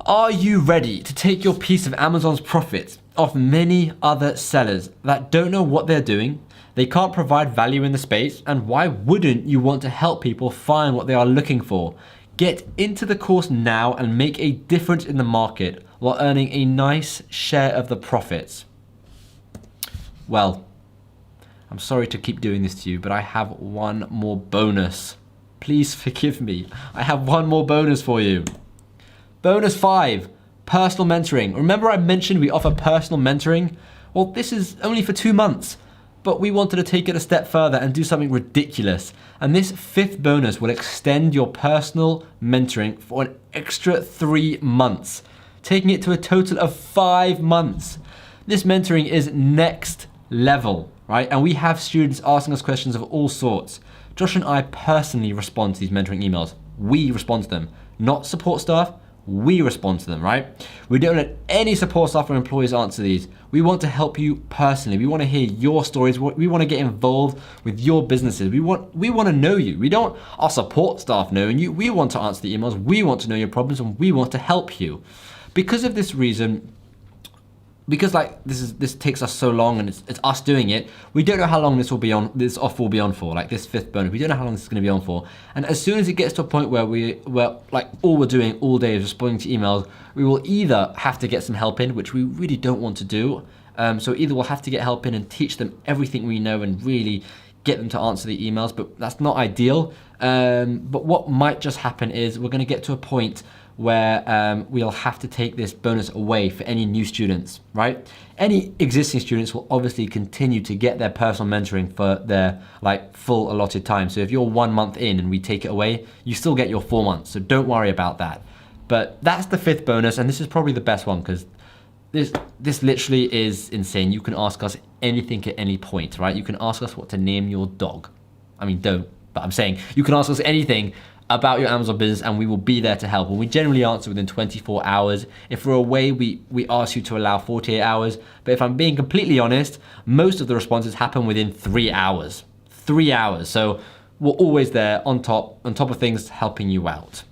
are you ready to take your piece of Amazon's profits off many other sellers that don't know what they're doing? They can't provide value in the space, and why wouldn't you want to help people find what they are looking for? Get into the course now and make a difference in the market while earning a nice share of the profits. Well, I'm sorry to keep doing this to you, but I have one more bonus. Please forgive me. I have one more bonus for you. Bonus 5, personal mentoring. Remember I mentioned we offer personal mentoring? Well, this is only for 2 months, but we wanted to take it a step further and do something ridiculous. And this 5th bonus will extend your personal mentoring for an extra 3 months, taking it to a total of 5 months. This mentoring is next level, right? And we have students asking us questions of all sorts. Josh and I personally respond to these mentoring emails. We respond to them, not support staff. We respond to them, right? We don't let any support staff or employees answer these. We want to help you personally. We want to hear your stories. We want to get involved with your businesses. We want to know you. We don't our support staff knowing you. We want to answer the emails. We want to know your problems, and we want to help you. Because of this reason, because like this takes us so long and it's us doing it, we don't know how long this offer will be on for, like this 5th bonus. We don't know how long this is going to be on for. And as soon as it gets to a point where we're like all we're doing all day is responding to emails, we will either have to get some help in, which we really don't want to do. So either we'll have to get help in and teach them everything we know and really get them to answer the emails, but that's not ideal. But what might just happen is we're going to get to a point where we'll have to take this bonus away for any new students, right? Any existing students will obviously continue to get their personal mentoring for their like full allotted time. So if you're 1 month in and we take it away, you still get your 4 months. So don't worry about that. But that's the 5th bonus, and this is probably the best one because this literally is insane. You can ask us anything at any point, right? You can ask us what to name your dog. I mean, don't, but I'm saying you can ask us anything about your Amazon business and we will be there to help. And we generally answer within 24 hours. If we're away, we ask you to allow 48 hours. But if I'm being completely honest, most of the responses happen within 3 hours. 3 hours. So we're always there on top of things, helping you out.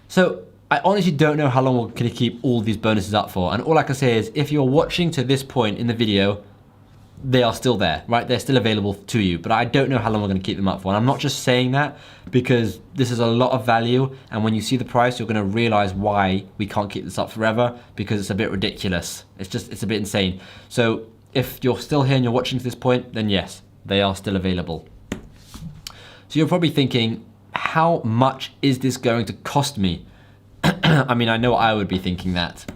So I honestly don't know how long we're going to keep all these bonuses up for. And all I can say is if you're watching to this point in the video, they are still there, right? They're still available to you, but I don't know how long we're going to keep them up for. And I'm not just saying that because this is a lot of value. And when you see the price, you're going to realize why we can't keep this up forever, because it's a bit ridiculous. It's a bit insane. So if you're still here and you're watching to this point, then yes, they are still available. So you're probably thinking, how much is this going to cost me? I mean, I know I would be thinking that.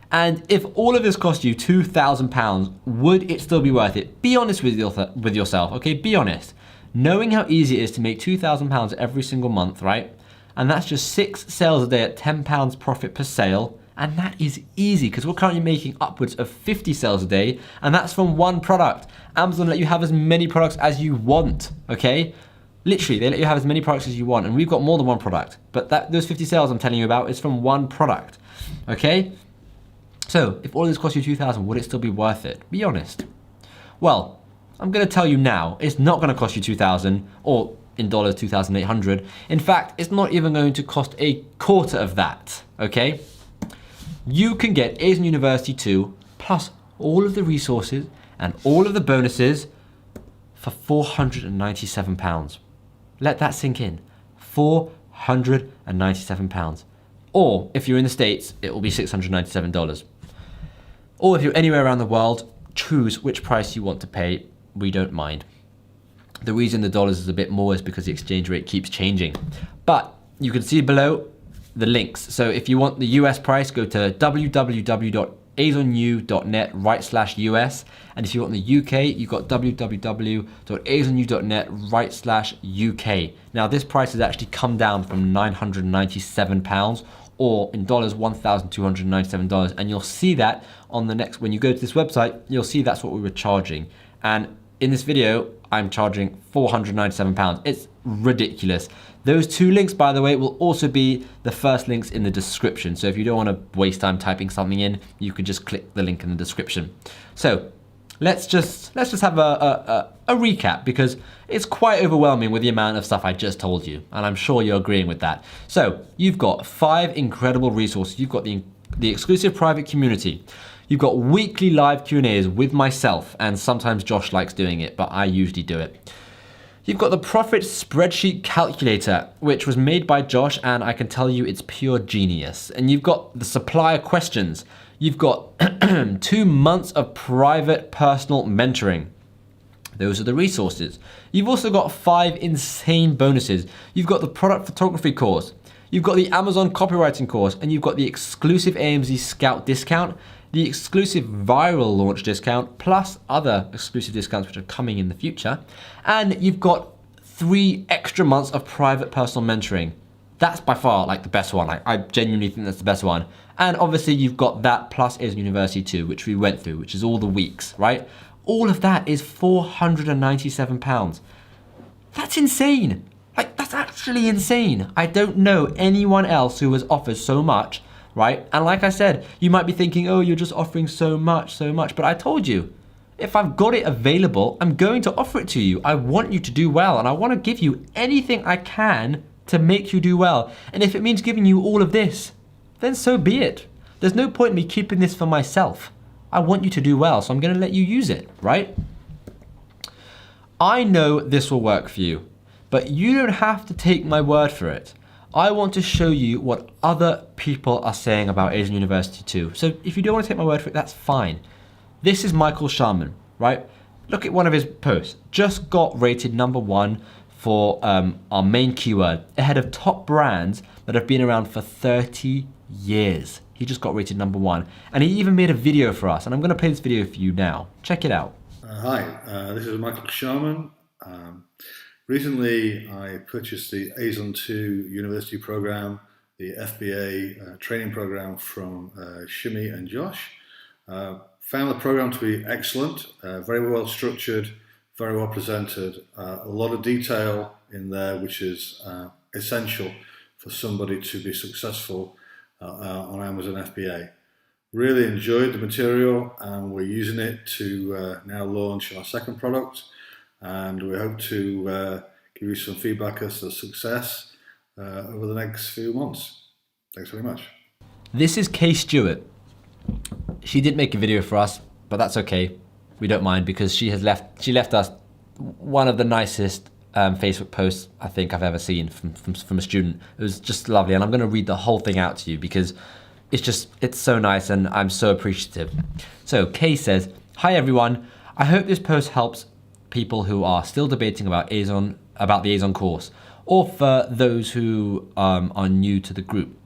And if all of this cost you £2,000, would it still be worth it? Be honest with yourself, okay? Be honest. Knowing how easy it is to make £2,000 every single month, right? And that's just 6 sales a day at £10 profit per sale. And that is easy because we're currently making upwards of 50 sales a day, and that's from one product. Amazon let you have as many products as you want, okay? Literally, they let you have as many products as you want, and we've got more than one product. But those 50 sales I'm telling you about is from one product, okay? So if all this cost you $2,000, would it still be worth it? Be honest. Well, I'm going to tell you now, it's not going to cost you $2,000 or in dollars $2,800. In fact, it's not even going to cost a quarter of that, okay? You can get A's University 2 plus all of the resources and all of the bonuses for £497. Let that sink in. £497. Or if you're in the States, it will be $697. Or if you're anywhere around the world, choose which price you want to pay. We don't mind. The reason the dollars is a bit more is because the exchange rate keeps changing. But you can see below the links. So if you want the US price, go to www.azonu.net/US. And if you want the UK, you've got www.azonu.net/UK. Now this price has actually come down from £997 or in dollars $1,297, and you'll see that on the next, when you go to this website, you'll see that's what we were charging. And in this video, I'm charging £497. It's ridiculous. Those 2 links, by the way, will also be the first links in the description. So if you don't want to waste time typing something in, you can just click the link in the description. So let's just have a recap, because it's quite overwhelming with the amount of stuff I just told you, and I'm sure you're agreeing with that. So you've got 5 incredible resources. You've got the exclusive private community. You've got weekly live Q&As with myself, and sometimes Josh likes doing it, but I usually do it. You've got the profit spreadsheet calculator, which was made by Josh, and I can tell you it's pure genius. And you've got the supplier questions. You've got 2 months of private personal mentoring. Those are the resources. You've also got 5 insane bonuses. You've got the product photography course. You've got the Amazon copywriting course, and you've got the exclusive AMZ Scout discount, the exclusive viral launch discount, plus other exclusive discounts which are coming in the future. And you've got 3 extra months of private personal mentoring. That's by far like the best one. I genuinely think that's the best one. And obviously you've got that plus A's University 2, which we went through, which is all the weeks, right? All of that is £497. That's insane. Like, that's actually insane. I don't know anyone else who has offered so much, right? And like I said, you might be thinking, oh, you're just offering so much. But I told you, if I've got it available, I'm going to offer it to you. I want you to do well, and I want to give you anything I can to make you do well. And if it means giving you all of this, then so be it. There's no point in me keeping this for myself. I want you to do well, so I'm going to let you use it, right? I know this will work for you, but you don't have to take my word for it. I want to show you what other people are saying about Asian University too. So if you don't want to take my word for it, that's fine. This is Michael Sharman, right? Look at one of his posts. Just got rated #1 for our main keyword, ahead of top brands that have been around for 30 years. He just got rated #1. And he even made a video for us. And I'm going to play this video for you now. Check it out. Hi, this is Michael Sharman. Recently, I purchased the ASON 2 University program, the FBA training program from Shimi and Josh. Found the program to be excellent, very well structured, very well presented, a lot of detail in there which is essential for somebody to be successful on Amazon FBA. Really enjoyed the material, and we're using it to now launch our second product, and we hope to give you some feedback as to success over the next few months. Thanks very much. This is Kay Stewart. She did make a video for us, but that's okay. We don't mind, because she left us one of the nicest Facebook posts I think I've ever seen from a student. It was just lovely, and I'm going to read the whole thing out to you because it's so nice and I'm so appreciative. So Kay says, "Hi everyone, I hope this post helps people who are still debating about the ASON course, or for those who are new to the group.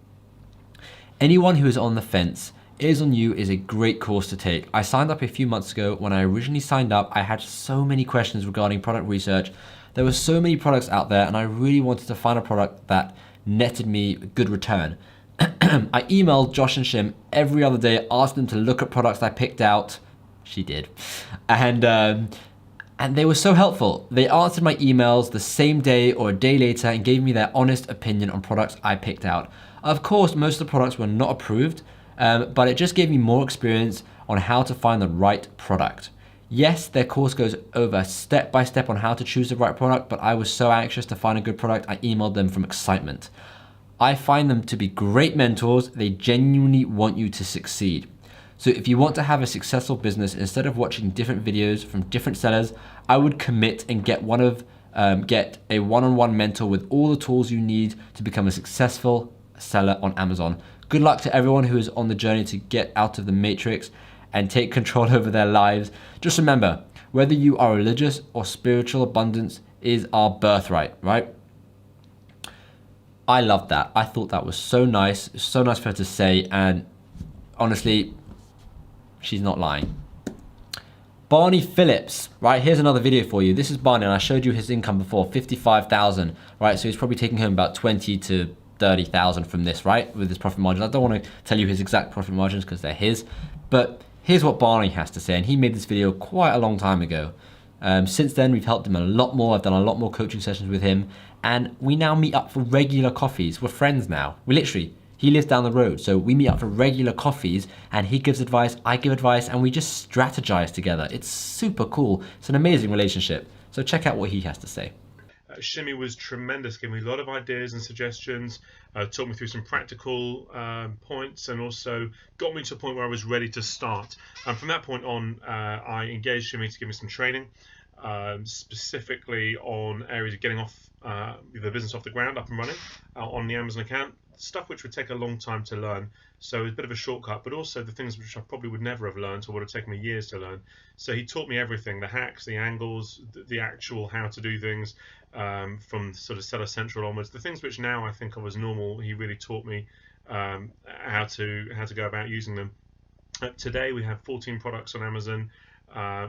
Anyone who is on the fence, ASON U is a great course to take. I signed up a few months ago. When I originally signed up, I had so many questions regarding product research. There were so many products out there, and I really wanted to find a product that netted me a good return. I emailed Josh and Shim every other day, asked them to look at products I picked out." She did. And they were so helpful. They answered my emails the same day or a day later and gave me their honest opinion on products I picked out. Of course, most of the products were not approved, but it just gave me more experience on how to find the right product. Yes, their course goes over step by step on how to choose the right product, but I was so anxious to find a good product, I emailed them from excitement. I find them to be great mentors. They genuinely want you to succeed. So if you want to have a successful business, instead of watching different videos from different sellers, I would commit and get a one-on-one mentor with all the tools you need to become a successful seller on Amazon. Good luck to everyone who is on the journey to get out of the matrix and take control over their lives. Just remember, whether you are religious or spiritual, abundance is our birthright, right? I loved that. I thought that was so nice for her to say, and honestly, she's not lying. Barney Phillips, right? Here's another video for you. This is Barney, and I showed you his income before, 55,000, right? So he's probably taking home about 20 to 30,000 from this, right? With his profit margins. I don't want to tell you his exact profit margins because they're his, but here's what Barney has to say, and he made this video quite a long time ago. Since then, we've helped him a lot more. I've done a lot more coaching sessions with him, and we now meet up for regular coffees. We're friends now. He lives down the road, so we meet up for regular coffees, and he gives advice, I give advice, and we just strategize together. It's super cool. It's an amazing relationship. So check out what he has to say. Shimi was tremendous, gave me a lot of ideas and suggestions, taught me through some practical points, and also got me to a point where I was ready to start. And from that point on, I engaged Shimi to give me some training, specifically on areas of getting off the business off the ground, up and running on the Amazon account, stuff which would take a long time to learn. So it was a bit of a shortcut, but also the things which I probably would never have learned or would have taken me years to learn. So he taught me everything, the hacks, the angles, the actual how to do things, from sort of Seller Central onwards. The things which now I think of as normal, he really taught me how to go about using them. Today we have 14 products on Amazon,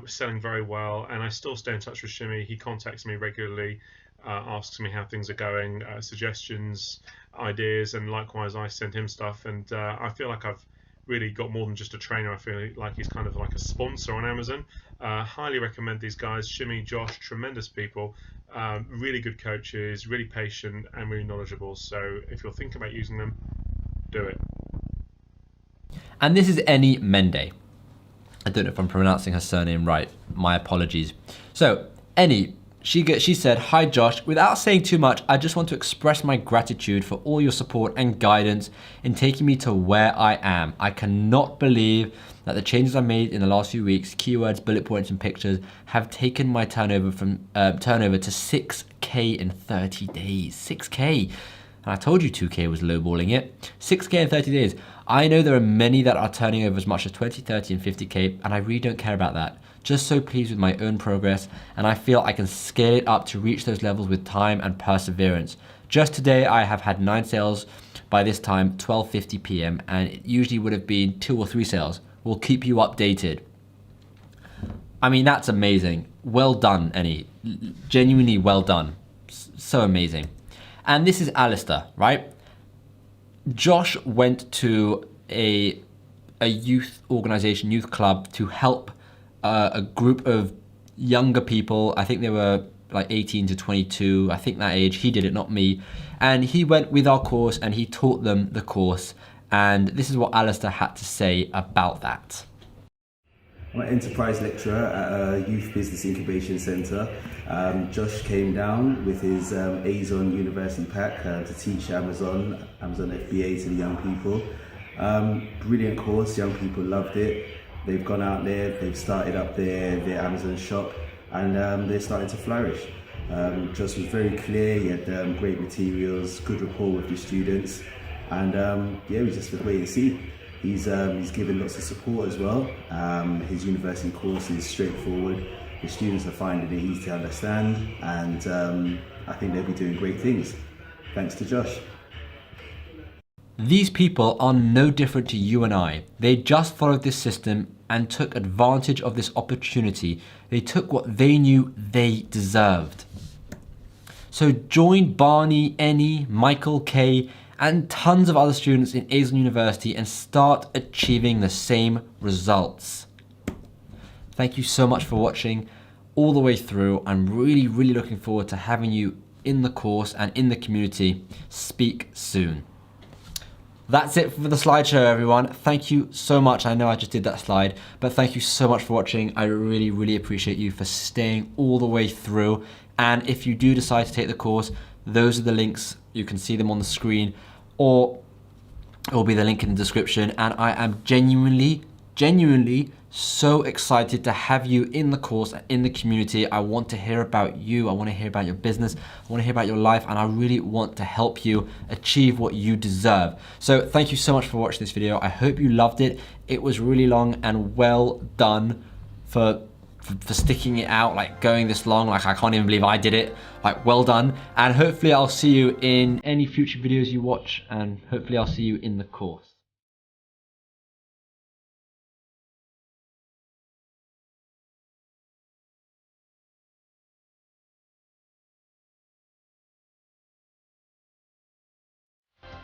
selling very well, and I still stay in touch with Shimi. He contacts me regularly, asks me how things are going, suggestions, ideas, and likewise I send him stuff, and I feel like I've really got more than just a trainer. I feel like he's kind of like a sponsor on Amazon. Highly recommend these guys, Shimi, Josh, tremendous people, really good coaches, really patient and really knowledgeable. So if you're thinking about using them, do it. And this is Eni Mende. I don't know if I'm pronouncing her surname right. My apologies. So Eni, She said, "Hi Josh, without saying too much, I just want to express my gratitude for all your support and guidance in taking me to where I am. I cannot believe that the changes I made in the last few weeks, keywords, bullet points, and pictures, have taken my turnover to 6K in 30 days. 6K. And I told you 2K was lowballing it. 6K in 30 days. I know there are many that are turning over as much as 20, 30, and 50K, and I really don't care about that. Just so pleased with my own progress, and I feel I can scale it up to reach those levels with time and perseverance. Just today, I have had 9 sales by this time, 12:50 p.m., and it usually would have been 2 or 3 sales. We'll keep you updated." I mean, that's amazing. Well done, Annie. Genuinely well done. So amazing. And this is Alistair, right? Josh went to a youth organization, youth club, to help a group of younger people. I think they were like 18 to 22, I think that age. He did it, not me. And he went with our course and he taught them the course. And this is what Alistair had to say about that. I'm an enterprise lecturer at a youth business incubation centre. Josh came down with his Azon University Pack to teach Amazon FBA to the young people. Brilliant course, young people loved it. They've gone out there, they've started up their Amazon shop, and they're starting to flourish. Josh was very clear, he had great materials, good rapport with the students, and yeah, we just had to wait and see. He's given lots of support as well. His university course is straightforward. The students are finding it easy to understand, and I think they'll be doing great things. Thanks to Josh. These people are no different to you and I. They just followed this system and took advantage of this opportunity. They took what they knew they deserved. So join Barney, Annie, Michael, Kay, and tons of other students in Azon University and start achieving the same results. Thank you so much for watching all the way through. I'm really, really looking forward to having you in the course and in the community. Speak soon. That's it for the slideshow, everyone. Thank you so much. I know I just did that slide, but thank you so much for watching. I really, really appreciate you for staying all the way through. And if you do decide to take the course, those are the links. You can see them on the screen, or it will be the link in the description. And I am genuinely so excited to have you in the course, in the community. I want to hear about you. I want to hear about your business. I want to hear about your life, and I really want to help you achieve what you deserve. So thank you so much for watching this video. I hope you loved it. It was really long, and well done for sticking it out, like going this long. Like, I can't even believe I did it. Like, well done. And hopefully I'll see you in any future videos you watch, and hopefully I'll see you in the course.